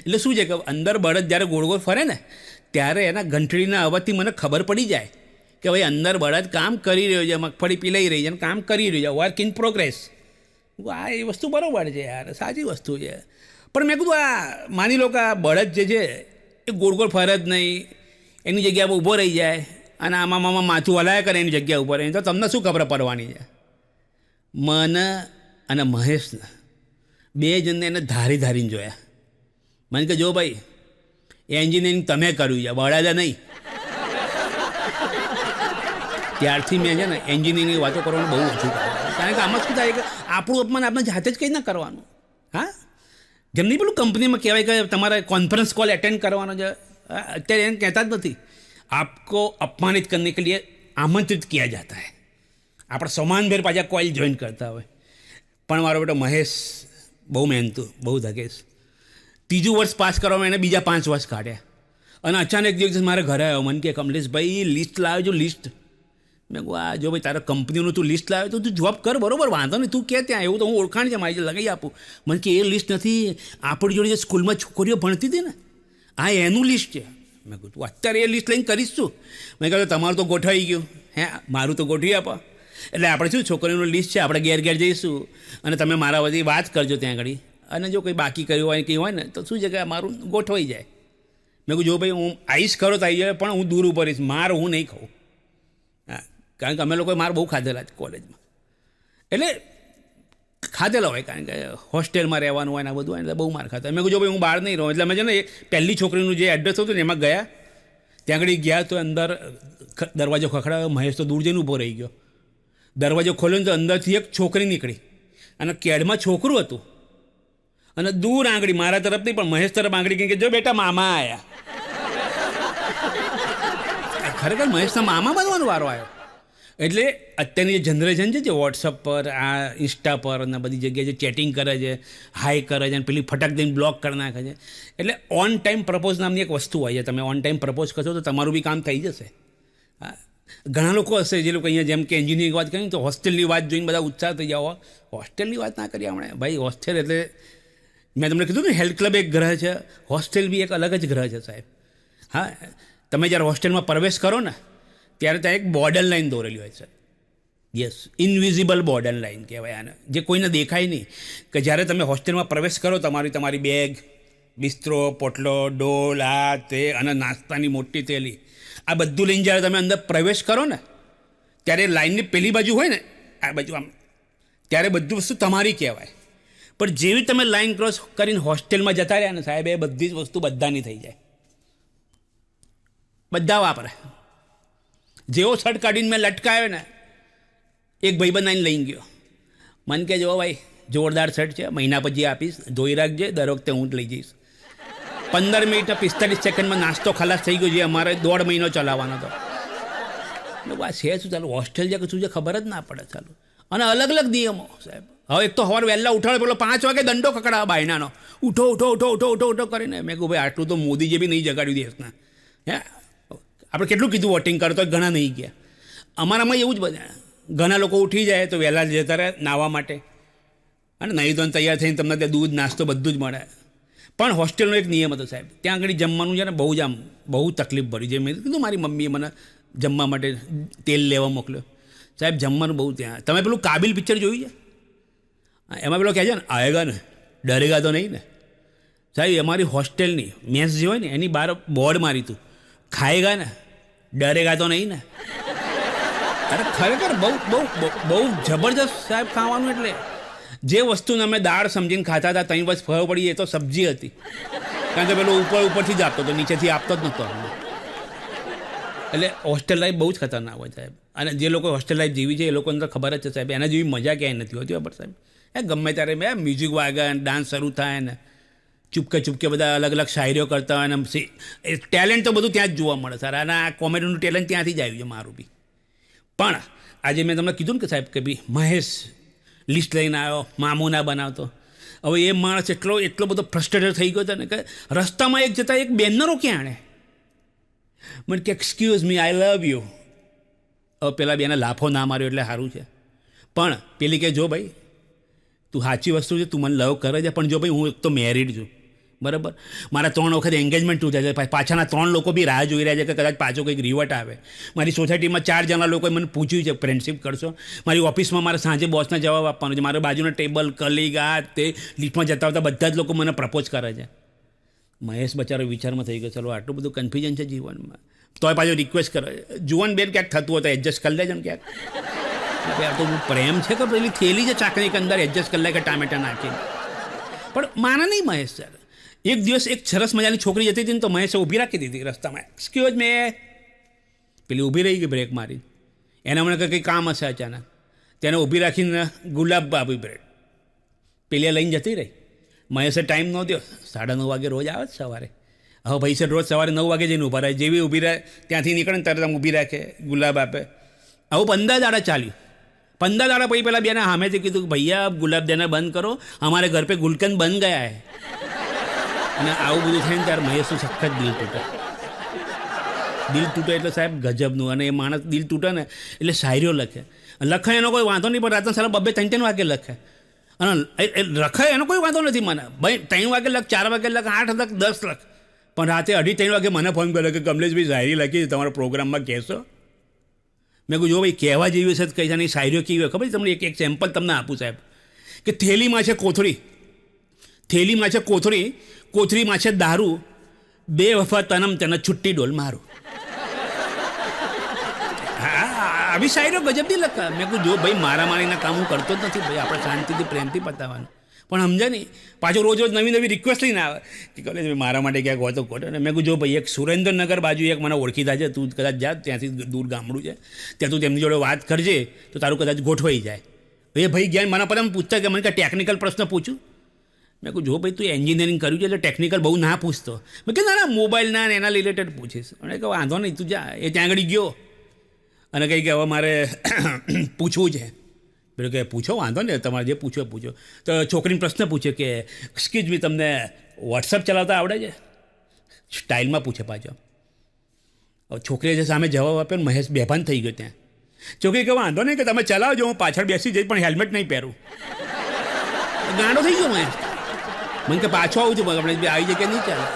એટલે શું છે કે અંદર બળદ જ્યારે ગોળ ફરે ને ત્યારે એના ઘંટડીના અવાજથી મને ખબર પડી જાય કે ભાઈ અંદર બળદ કામ કરી રહ્યો છે, મગફળી પીલાઈ રહી છે અને કામ કરી રહ્યો છે, વર્ક ઇન પ્રોગ્રેસ. આ એ વસ્તુ બરાબર છે યાર, સાચી વસ્તુ છે. પણ મેં કીધું આ માની લો કે આ બળદ જે છે એ ગોળ ફરે જ નહીં, એની જગ્યા પર ઊભો રહી જાય અને આમાં માથું હલાયા કરે એની જગ્યા ઉપર, તો તમને શું ખબર પડવાની છે? મને અને મહેશને 2 જણને એને ધારીને જોયા. મને કે જો ભાઈ એન્જિનિયરિંગ તમે કર્યું છે, બળદે નહીં. ત્યારથી મેં છે ને એન્જિનિયરિંગની વાતો કરવાનું બહુ ઓછું કર્યું, કારણ કે આમાં શું થાય કે આપણું અપમાન આપણે જાતે જ કંઈ ના કરવાનું. હા જેમ નહીં પેલું કંપનીમાં કહેવાય કે તમારે કોન્ફરન્સ કોલ એટેન્ડ કરવાનો છે, અત્યારે એને કહેતા જ નથી. आपको अपमानित करने के लिए आमंत्रित किया जाता है. આપણે સમાનભેર પાછા કોઇલ જોઈન કરતા હોય. પણ મારો બેટો મહેશ બહુ મહેનતું, બહુ ધગેશ. 3જું વર્ષ પાસ કરવામાં એને બીજા 5 વર્ષ કાઢ્યા. અને અચાનક એક દિવસ મારે ઘરે આવ્યો, મને કે કમલેશભાઈ લિસ્ટ લાવજો લિસ્ટ. મેં કહું આ જો ભાઈ તારા કંપનીનું તું લિસ્ટ લાવ્યો તો તું જોબ કર, બરોબર વાંધો નહીં, તું કે ત્યાં એવું તો હું ઓળખાણ છે મારી લગાવી આપું. મને કે એ લિસ્ટ નથી, આપણી જોડે જે સ્કૂલમાં છોકરીઓ ભણતી હતી ને આ એનું લિસ્ટ છે. મેં કહું તું અત્યારે એ લિસ્ટ લઈને કરીશ છું? મેં કહ્યું તમારું તો ગોઠવાઈ ગયું, હે મારું તો ગોઠવી આપો. એટલે આપણે શું છોકરીઓનું લિસ્ટ છે, આપણે ઘેર જઈશું અને તમે મારા બધી વાત કરજો ત્યાં આગળ, અને જો કંઈ બાકી કર્યું હોય કંઈ હોય ને તો શું છે કે મારું ગોઠવાઈ જાય. મેં કહ્યું જો ભાઈ હું આવીશ ખરો તો આવી જાય, પણ હું દૂર ઉપર રહીશ, માર હું નહીં ખાઉં. હા, કારણ કે અમે લોકોએ માર બહુ ખાધેલા છે કોલેજમાં, એટલે ખાધેલા હોય, કારણ કે હોસ્ટેલમાં રહેવાનું હોય ને બધું હોય એટલે બહુ માર ખાતા. મેં કહ્યું જો ભાઈ હું બહાર નહીં રહું. એટલે અમે છે ને એ પહેલી છોકરીનું જે એડ્રેસ હતું ને એમાં ગયા, ત્યાં આગળ ગયા તો અંદર દરવાજો ખખડાવ્યો. મહેશ તો દૂર જઈને ઊભો રહી ગયો. દરવાજો ખોલ્યો ને તો અંદરથી એક છોકરી નીકળી અને કેડમાં છોકરું હતું અને દૂર આંગળી, મારા તરફ નહીં પણ મહેશ તરફ આંગળી કહી કે જો બેટા મામા આવ્યા. ખરેખર મહેશના મામા બનવાનો વારો આવ્યો. એટલે અત્યારની જે જનરેશન છે જે વોટ્સઅપ પર, આ ઇન્સ્ટા પર અને બધી જગ્યાએ જે ચેટિંગ કરે છે, હાઈ કરે છે અને પેલી ફટક દઈને બ્લોક કરી નાખે છે. એટલે ઓન ટાઈમ પ્રપોઝ નામની એક વસ્તુ હોય છે. તમે ઓન ટાઈમ પ્રપોઝ કરશો તો તમારું બી કામ થઈ જશે. હા, ઘણા લોકો હશે જે લોકો અહીંયા જેમ કે એન્જિનિયરિંગ વાત કરીને તો હોસ્ટેલની વાત જોઈને બધા ઉત્સાહ થઈ જાઓ. હોસ્ટેલની વાત ના કરીએ આપણે ભાઈ. હોસ્ટેલ એટલે મેં તમને કીધું ને હેલ્થ ક્લબ એક ગ્રહ છે, હોસ્ટેલ બી એક અલગ જ ગ્રહ છે સાહેબ. હા, તમે જ્યારે હોસ્ટેલમાં પ્રવેશ કરો ને ત્યારે ત્યાં એક બોર્ડર લાઈન દોરેલી હોય છે. યસ, ઇનવિઝિબલ બોર્ડર લાઈન કહેવાય આને, જે કોઈને દેખાય નહીં. કે જ્યારે તમે હોસ્ટેલમાં પ્રવેશ કરો, તમારી બેગ, બિસ્તરો, પોટલો, ડોલ, આ તે અને નાસ્તાની મોટી થેલી, આ બધું લઈને જ્યારે તમે અંદર પ્રવેશ કરો ને ત્યારે લાઈનની પેલી બાજુ હોય ને, આ બાજુ આમ, ત્યારે બધું વસ્તુ તમારી કહેવાય. પણ જેવી તમે લાઈન ક્રોસ કરીને હોસ્ટેલમાં જતા રહ્યા ને સાહેબ, એ બધી જ વસ્તુ બધાની થઈ જાય. બધા વાપરે. જેવો શર્ટ કાઢીને મેં લટકાયો ને, એક ભાઈબંધ આવીને લઈ ગયો. મને કે જો ભાઈ જોરદાર શર્ટ છે, મહિના પછી આપીશ, ધોઈ રાખજે, દર વખતે હું જ લઈ જઈશ. 15 મિનિટ 45 સેકન્ડમાં નાસ્તો ખલાસ થઈ ગયો, જે અમારે 1.5 મહિનો ચલાવવાનો હતો. આ છે શું ચાલુ હોસ્ટેલ છે કે શું છે ખબર જ ના પડે ચાલુ. અને અલગ અલગ નિયમો સાહેબ. હવે એક તો સવાર વહેલા ઉઠાડે, પેલો 5 વાગે દંડો કકડાવે બાયનાનો, ઉઠો ઉઠો ઉઠો ઉઠો ઉઠો ઉઠો કરીને. મેં કહું ભાઈ આટલું તો મોદીજી બી નહીં જગાડ્યું દેશના. હે, આપણે કેટલું કીધું વોટિંગ કરો તો ઘણા નહીં ગયા. અમારામાં એવું જ બધા ઘણા લોકો ઉઠી જાય તો વહેલા જતા રહે નાહવા માટે, અને નહીં તો તૈયાર થઈને તમને ત્યાં દૂધ નાસ્તો બધું જ મળે. પણ હોસ્ટેલનો એક નિયમ હતો સાહેબ, ત્યાં આગળ જમવાનું છે ને બહુ તકલીફ પડી. જે મેં કીધું મારી મમ્મીએ મને જમવા માટે તેલ લેવા મોકલ્યો. સાહેબ જમવાનું બહુ ત્યાં. તમે પેલું કાબિલ પિક્ચર જોયું છે? એમાં પેલો કહે છે ને આયેગા ને ડરેગા તો નહીં ને. સાહેબ અમારી હોસ્ટેલની મેસ જે હોય ને એની બહાર બોર્ડ મારી હતું, ખાએગા ને ડરેગા તો નહીં ને. અરે ખરેખર બહુ જબરજસ્ત સાહેબ ખાવાનું. એટલે જે વસ્તુને અમે દાળ સમજીને ખાતા હતા ત્યાં બસ ફરવા પડી, એ તો સબ્જી હતી. કારણ કે પેલો ઉપરથી જ આપતો હતો, નીચેથી આપતો જ નહોતો. એટલે હોસ્ટેલ લાઈફ બહુ જ ખતરનાક હોય સાહેબ. અને જે લોકો હોસ્ટેલ લાઈફ જીવી છે એ લોકોને તો ખબર જ છે સાહેબ, એના જેવી મજા ક્યાંય નથી હોતી ખબર સાહેબ. ગમે ત્યારે મ્યુઝિક વાગે, ડાન્સ શરૂ થાય ને, ચૂપકે બધા અલગ અલગ શાયરીઓ કરતા હોય ને, ટેલેન્ટ તો બધું ત્યાં જ જોવા મળે સર. અને આ કોમેડીનું ટેલેન્ટ ત્યાંથી જ આવ્યું છે મારું બી. પણ આજે મેં તમને કીધું ને કે સાહેબ કે ભાઈ મહેશ લિસ્ટ લઈને આવ્યો, મામુના બનાવતો. હવે એ માણસ એટલો બધો ફ્રસ્ટ્રેટેડ થઈ ગયો હતો ને કે રસ્તામાં એક જતાં એક બેનરો ક્યાં આણે મને કે excuse me I love you. હવે પેલા બેને લાફો ના માર્યો એટલે સારું છે. પણ પેલી કે જો ભાઈ તું સાચી વસ્તુ છે, તું મને લવ કરે છે, પણ જો ભાઈ હું એક તો મેરિડ છું, બરાબર, મારા 3 વખત એન્ગેજમેન્ટ તૂટ્યા છે, પાછાના 3 લોકો બી રાહ જોઈ રહ્યા છે કે કદાચ પાછો કંઈક રિવટ આવે. મારી સોસાયટીમાં 4 જણા લોકોએ મને પૂછ્યું છે ફ્રેન્ડશિપ કરશો. મારી ઓફિસમાં મારે સાંજે બોસને જવાબ આપવાનો છે. મારા બાજુના ટેબલ, કલીગ, આ તે લિફ્ટમાં જતા આવતા બધા જ લોકો મને પ્રપોઝ કરે છે. મહેશ બચારો વિચારમાં થઈ ગયો, ચલો આટલું બધું કન્ફ્યુઝન છે જીવનમાં, તોય પાછો રિક્વેસ્ટ કરે, જુવાન બેન ક્યાંક થતું હોય તો એડજસ્ટ કરી લેજો ને ક્યાંક. આ તો પ્રેમ છે કે પેલી થેલી છે ચાકણી કે અંદર એડજસ્ટ કરી લે કે ટામેટા નાખીને. પણ માને નહીં મહેશ સર. એક દિવસ એક સરસ મજાની છોકરી જતી હતી ને તો મહેશે ઊભી રાખી દીધી રસ્તામાં. એક્સક્યુઝ મે. પેલી ઊભી રહી ગઈ બ્રેક મારી. એને મને કંઈ કામ હશે અચાનક, તેને ઊભી રાખીને ગુલાબ આપી બ્રેડ. પેલી લઈને જતી રહી. મહેશે ટાઈમ ન દો, 9:30 વાગે રોજ આવે જ સવારે. હવે ભાઈ સર રોજ સવારે 9 વાગે જઈને ઊભા રહે. જેવી ઊભી રહે ત્યાંથી નીકળે ને તરત આમ ઊભી રાખે, ગુલાબ આપે. આવું 15 દાડા ચાલ્યું. 15 દાડા પછી પેલા બેને સામેથી કીધું કે ભૈયા ગુલાબ દેના બંધ કરો, અમારે ઘર પે ગુલકંદ બન ગયા હે. અને આવું બધું થાય ને ત્યારે મહેશનું સખત દિલ તૂટે. દિલ તૂટે એટલે સાહેબ ગજબનું. અને એ માણસ દિલ તૂટે ને એટલે શાયરીઓ લખે એનો કોઈ વાંધો નહીં, પણ રાતના સારા 2-3 વાગે લખે. અને લખે એનો કોઈ વાંધો નથી મને, ભાઈ 3 વાગે લખ, 4 વાગે લખ, 8 લખ, 10 લખ. પણ રાતે 2:30-3 વાગે મને ફોન કર્યો કે કમલેશભાઈ શાયરી લખી છે, તમારા પ્રોગ્રામમાં કહેશો? મેં કહ્યું જો ભાઈ કહેવા જેવી હશે તો કહી જાની. શાયરીઓ કેવી હોય ખબર? તમને એક સેમ્પલ તમને આપું સાહેબ. કે થેલીમાં છે કોથળી, થેલીમાં છે કોથળી, કોથળીમાં છે દારૂ, 2 વફા તનમ તેને છુટ્ટી ડોલ મારું. હા, આવી શાયરીઓ ગજબની લખા. મેં કહું જો ભાઈ મારામારીના કામ હું કરતો જ નથી ભાઈ, આપણે શાંતિથી પ્રેમથી પતાવવાનું. પણ સમજે નહીં, પાછું રોજ રોજ નવી નવી રિક્વેસ્ટ લઈને આવે કે કલે મારા માટે ક્યાંક હોય તો ખોટો. અને મેં કહું જો ભાઈ એક સુરેન્દ્રનગર બાજુ એક મને ઓળખીતા છે, તું કદાચ જા, ત્યાંથી દૂર ગામડું છે, ત્યાં તું તેમની જોડે વાત કરજે તો તારું કદાચ ગોઠવાઈ જાય. એ ભાઈ ગયા મને પણ એમ પૂછતા કે મને કે ટેકનિકલ પ્રશ્ન પૂછું. મેં કહું જો ભાઈ તું એન્જિનિયરિંગ કર્યું છે એટલે ટેકનિકલ બહુ ના પૂછતો. મેં કહે ના મોબાઈલના ને એના રિલેટેડ પૂછીશ. અને કહે વાંધો નહીં તું જા. એ ત્યાં આગળ ગયો અને કંઈ કે હવે મારે પૂછવું છે. પેલું કે પૂછો વાંધો ને, તમારે જે પૂછો પૂછો. તો છોકરીને પ્રશ્ન પૂછ્યો કે એક્સક્યુઝ મી, તમને વોટ્સઅપ ચલાવતા આવડે છે? સ્ટાઇલમાં પૂછે પાછો. હવે છોકરીએ જે સામે જવાબ આપ્યો ને મહેશ બેભાન થઈ ગયો ત્યાં. છોકરી કે વાંધો નહીં કે તમે ચલાવજો, હું પાછળ બેસી જઈશ પણ હેલ્મેટ નહીં પહેરું. ગાંડો થઈ ગયો મહેશ. મને કે પાછો આવું છું, આપણે આવી જગ્યાએ નહીં ચાલે.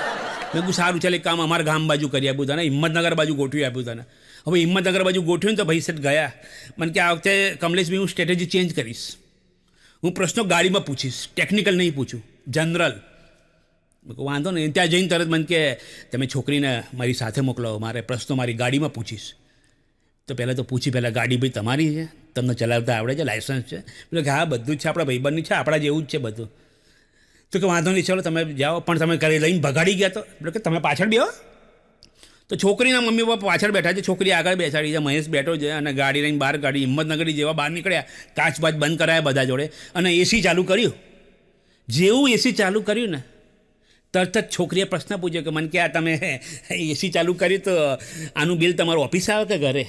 મેં કહું સારું ચાલે, કામ અમારા ગામ બાજુ કરી આપ્યું તને, હિંમતનગર બાજુ ગોઠવી આપ્યું તને. હવે હિંમતનગર બાજુ ગોઠવ્યું તો ભાઈ સેટ ગયા. મને કે આ વખતે કમલેશભાઈ હું સ્ટ્રેટેજી ચેન્જ કરીશ. હું પ્રશ્નો ગાડીમાં પૂછીશ, ટેકનિકલ નહીં પૂછું, જનરલ. મેં કહું વાંધો નહીં. ત્યાં જઈને તરત મને કે તમે છોકરીને મારી સાથે મોકલો, મારે પ્રશ્નો મારી ગાડીમાં પૂછીશ. તો પહેલાં તો પૂછી, પહેલાં ગાડી ભાઈ તમારી છે, તમને ચલાવતા આવડે છે, લાયસન્સ છે? એટલે કે હા બધું જ છે, આપણા ભાઈબંધની છે, આપણા જેવું જ છે બધું. તો કે વાંધો નહીં ચલો તમે જાઓ. પણ તમે ઘરે લઈને ભગાડી ગયા તો? એટલે કે તમે પાછળ બેહો. તો છોકરીના મમ્મી પપ્પા પાછળ બેઠા છે, છોકરી આગળ બેસાડી છે, મહેશ બેઠો છે અને ગાડી લઈને બહાર કાઢી. હિંમતનગરી જેવા બહાર નીકળ્યા, કાચ બાચ બંધ કરાયા બધા જોડે અને એસી ચાલુ કર્યું. જેવું એસી ચાલુ કર્યું ને તરત જ છોકરીએ પ્રશ્ન પૂછ્યો કે મને કે આ તમે એસી ચાલુ કર્યું તો આનું બિલ તમારું ઓફિસ આવે કે ઘરે?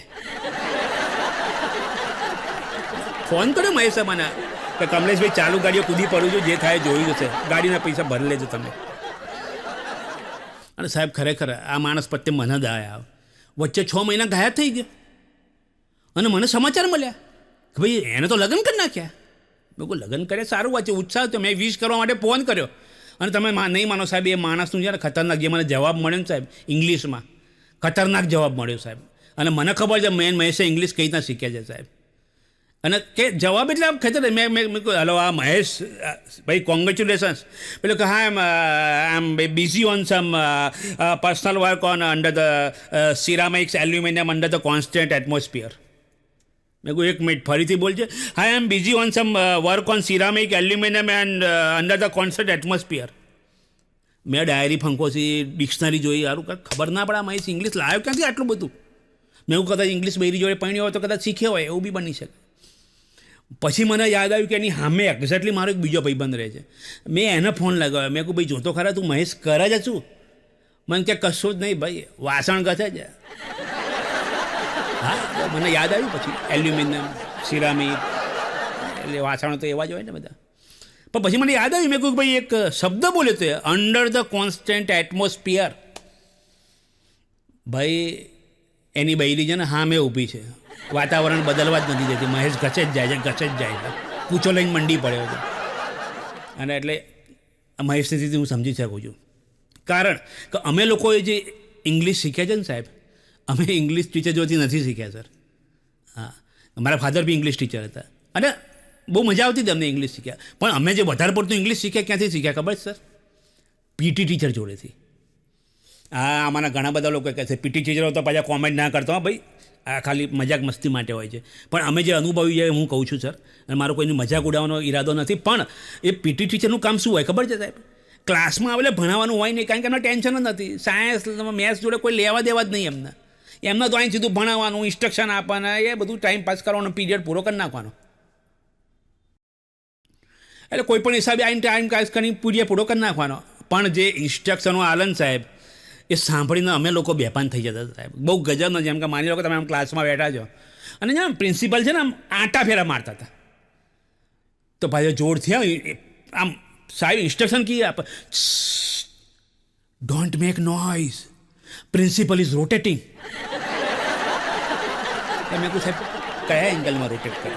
ફોન કર્યો મહેશે મને કે કમલેશભાઈ ચાલુ ગાડીઓ કૂદી પડું છું, જે થાય જોયું જશે, ગાડીના પૈસા ભરી લેજો તમે. અને સાહેબ ખરેખર આ માણસ પ્રત્યે મને દયા આવે. વચ્ચે 6 મહિના ગાયબ થઈ ગયો અને મને સમાચાર મળ્યા કે ભાઈ એને તો લગ્ન કરી નાખ્યા. મેં કહું લગ્ન કરે સારું વાત છે, ઉત્સાહ તો મેં વિશ કરવા માટે ફોન કર્યો. અને તમે નહીં માનો સાહેબ, એ માણસનું છે ને ખતરનાક જે મને જવાબ મળ્યો ને સાહેબ ઇંગ્લિશમાં, ખતરનાક જવાબ મળ્યો સાહેબ. અને મને ખબર છે મહેશે ઇંગ્લિશ કઈ રીતના શીખ્યા છે સાહેબ. અને કે જવાબ એટલે આમ ખતર. મેં હલો આ મહેશ ભાઈ કોંગ્રેચ્યુલેશન્સ. પેલું કે હા I am busy on some personal work on under the ceramics aluminium under the constant atmosphere. મેં કહું 1 મિનિટ ફરીથી બોલજે. I am busy on some work on ceramic aluminium and under the constant atmosphere. મેં diary ફંકોસી, dictionary જોઈ, સારું ખબર ના પડે મહેશ ઇંગ્લિશ લાવ્યો ક્યાંથી આટલું બધું. મેં એવું કદાચ ઇંગ્લિશ બૈરી જોડે પરણ્યો હોય તો કદાચ શીખ્યો હોય, એવું બી બની શકે. પછી મને યાદ આવ્યું કે એની સામે એક્ઝેક્ટલી મારો એક બીજો ભાઈબંધ રહે છે. મેં એને ફોન લગાવ્યો. મેં કહું ભાઈ જોતો ખરા તું મહેશ કરે જ છું? મને કે કશું જ નહીં ભાઈ, વાસણ ઘસે છે. હા મને યાદ આવ્યું પછી એલ્યુમિનિયમ, સિરામિક એટલે વાસણો તો એવા જ હોય ને બધા. પણ પછી મને યાદ આવ્યું, મેં કહ્યું ભાઈ એક શબ્દ બોલ્યો તો અંડર ધ કોન્સ્ટન્ટ એટમોસ્ફિયર. ભાઈ એની બૈરી છે ને હા મેં ઊભી છે, વાતાવરણ બદલવા જ નથી દેતી. મહેશ ઘસે જ જાય છે, ઘસે જ જાય છે. પૂછો લઈને મંડી પડ્યો છે. અને એટલે મહેશની સ્થિતિ હું સમજી શકું છું. કારણ કે અમે લોકોએ જે ઇંગ્લિશ શીખ્યા છે ને સાહેબ, અમે ઇંગ્લિશ ટીચર જોથી નથી શીખ્યા સર. હા મારા ફાધર બી ઇંગ્લિશ ટીચર હતા અને બહુ મજા આવતી હતી અમને ઇંગ્લિશ શીખ્યા. પણ અમે જે વધારે પડતું ઇંગ્લિશ શીખ્યા ક્યાંથી શીખ્યા ખબર છે સર? પીટી ટીચર જોડેથી. હા આમાંના ઘણા બધા લોકો કહે છે પીટી ટીચરો તો પાછા કોમેન્ટ ના કરતો. હા ભાઈ આ ખાલી મજાક મસ્તી માટે હોય છે. પણ અમે જે અનુભવી છે હું કહું છું સર, અને મારો કોઈની મજાક ઉડાવવાનો ઈરાદો નથી. પણ એ પીટી ટીચરનું કામ શું હોય ખબર છે સાહેબ? ક્લાસમાં આવેલે ભણાવવાનું હોય નહીં, કારણ કે એમને ટેન્શન જ નથી. સાયન્સ મેથ્સ જોડે કોઈ લેવા દેવા જ નહીં એમને. એમને તો અહીં સીધું ભણાવવાનું, ઇન્સ્ટ્રક્શન આપવાના, એ બધું ટાઈમ પાસ કરવાનો, પીરિયડ પૂરો કરી નાખવાનો. એટલે કોઈ પણ હિસાબે આઈને ટાઈમ પાસ કરીને પીરિયડ પૂરો કરી નાખવાનો. પણ જે ઇન્સ્ટ્રક્શનો આલન સાહેબ એ સાંભળીને અમે લોકો બેભાન થઈ જતા સાહેબ. બહુ ગજબનો. જેમ કે માની લો કે તમે આમ ક્લાસમાં બેઠા છો અને જેમ પ્રિન્સિપલ છે ને આમ આંટા ફેરા મારતા હતા, તો ભાઈ જોરથી આમ સાહેબ ઇન્સ્ટ્રક્શન કી આપે, don't make noise, principal is rotating. મેં કહું સાહેબ કયા એંગલમાં રોટેટ કરે?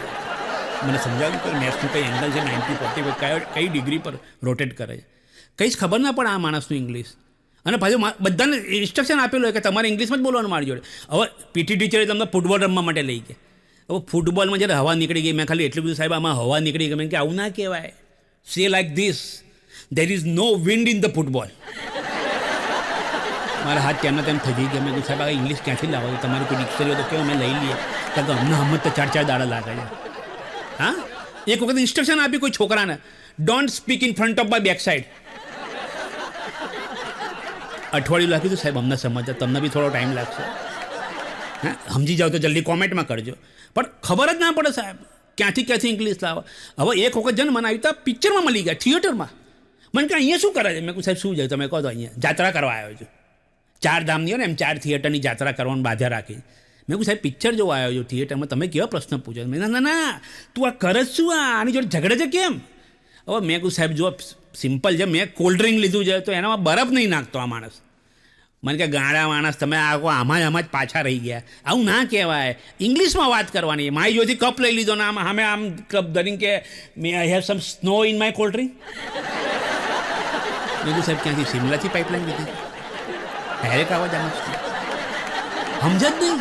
મને સમજાવ્યું કે મેથ્સનું કઈ એંગલ છે 90-40, કઈ ડિગ્રી પર રોટેટ કરે છે. કંઈ જ ખબર ના પડે આ માણસનું ઇંગ્લિશ. અને પાછું બધાને ઇન્સ્ટ્રક્શન આપેલું હોય કે તમારે ઇંગ્લિશમાં જ બોલવાનું મારી જોડે. હવે પીટી ટીચરે તમને ફૂટબોલ રમવા માટે લઈ ગયા. હવે ફૂટબોલમાં જ્યારે હવા નીકળી ગઈ, મેં ખાલી એટલું બધું સાહેબ આમાં હવા નીકળી ગઈ. મેં કે આવું ના કહેવાય, say like this. There is no wind in the football. મારા હાથ તેમના તેમ થઈ ગયા. મેં કીધું સાહેબ આ ઇંગ્લિશ ક્યાંથી લાવો છો? તમારી કોઈ ડિક્શનરી હોય તો કેવું અમે લઈ લઈએ. કારણ કે અમને હમણાં તો 4 દાડા લાગે છે. હા, એક વખત ઇન્સ્ટ્રક્શન આપી કોઈ છોકરાને, don't speak in front of my back side. અઠવાડિયું લાગ્યું હતું સાહેબ અમને સમજતા, તમને બી થોડો ટાઈમ લાગશે. હા, સમજી જાઓ તો જલ્દી કોમેન્ટમાં કરજો. પણ ખબર જ ના પડે સાહેબ ક્યાંથી ઇંગ્લિશ લાવો. હવે એક વખત જન મને આવી તો પિક્ચરમાં મળી ગયા, થિયેટરમાં. મને કે અહીંયા શું કરે છે? મેં કહું સાહેબ શું જાય તમે કહો તો અહીંયા જાત્રા કરવા આવ્યો છું. 4 ધામની હોય ને એમ 4 થિયેટરની જાત્રા કરવાનું બાધા રાખી. મેં કહું સાહેબ પિક્ચર જોવા આવ્યો છું થિયેટરમાં, તમે કેવા પ્રશ્ન પૂછો? મેં ના તું આ કરે જ શું? આની જોડે ઝઘડે છે કેમ? હવે મેં કહું સાહેબ જો સિમ્પલ છે, મેં કોલ્ડ ડ્રિંક લીધું છે તો એનામાં બરફ નહીં નાખતો આ માણસ. મને કે ગાંડા માણસ તમે આમાં જ પાછા રહી ગયા, આવું ના કહેવાય. ઇંગ્લિશમાં વાત કરવાની. મારી જોડેથી કપ લઈ લીધો ને આમ કપ ધરીને કે may I have some snow in my cold drink. મેં સાહેબ ક્યાંથી શિમલાથી પાઇપલાઇન લીધી? ડાયરેક્ટ આવા જ સમજ જ નહીં,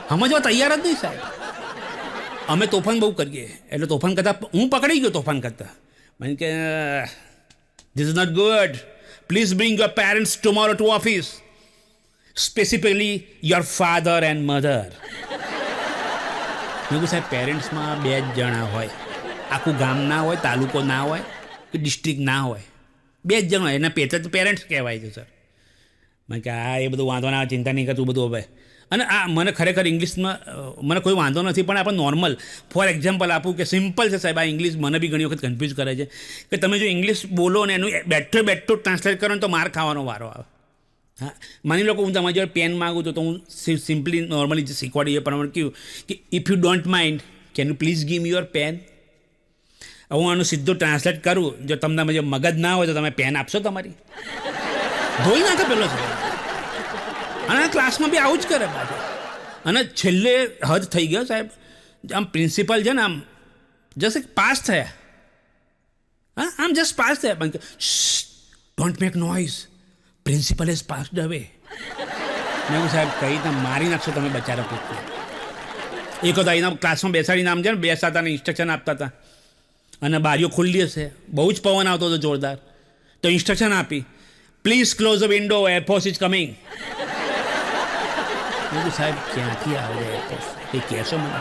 સમજવા તૈયાર જ નહીં સાહેબ. અમે તોફાન બહુ કરીએ, એટલે તોફાન કરતાં હું પકડી ગયો તોફાન કરતાં. મને કે this is not good, please bring your parents tomorrow to office, specifically your father and mother. મેં કહ્યું સાહેબ પેરેન્ટ્સમાં 2 જ જણા હોય, આખું ગામ ના હોય, તાલુકો ના હોય કે ડિસ્ટ્રિક્ટ ના હોય, 2 જ જણ હોય. એના પેટે તો પેરેન્ટ્સ કહેવાય છે સર. મેં કે હા એ બધું વાંધો ના, ચિંતા નહીં કરતું બધું હવે. અને આ મને ખરેખર ઇંગ્લિશમાં મને કોઈ વાંધો નથી, પણ આપણે નોર્મલ ફોર એક્ઝામ્પલ આપું કે સિમ્પલ છે સાહેબ. આ ઇંગ્લિશ મને બી ઘણી વખત કન્ફ્યુઝ કરે છે કે તમે જો ઇંગ્લિશ બોલો ને એનું બેઠો ટ્રાન્સલેટ કરો ને તો માર ખાવાનો વારો આવે. હા, માની લો કે હું તમારી જોડે પેન માગું તો હું સિમ્પલી નોર્મલી જે શીખવાડી એ પ્રમાણે કહ્યું કે if you don't mind can you please give me your pen. હું આનું સીધું ટ્રાન્સલેટ કરું, જો તમને મગજ ના હોય તો તમે પેન આપશો તમારી? ધોઈ નાખે પેલો છે. અને ક્લાસમાં બી આવું જ કરે પાછું. અને છેલ્લે હદ થઈ ગયો સાહેબ. આમ પ્રિન્સિપલ છે ને આમ જસ્ટ પાસ થયા, હા આમ જસ્ટ પાસ થયા, પણ don't make noise, principal is passed અવે. મેં કહું સાહેબ કઈ રીતે મારી નાખશો તમે બચારા પૂછતો. એક વખત અહીંના ક્લાસમાં બેસાડીને આમ છે ને બેસાતા ને ઇન્સ્ટ્રક્શન આપતા હતા, અને બારીઓ ખુલ્લી હશે, બહુ જ પવન આવતો હતો જોરદાર, તો ઇન્સ્ટ્રક્શન આપી please close the window, air force is coming. મેં કહ્યું સાહેબ ક્યાંથી આવે એરફોર્સ એ કહેશો મને?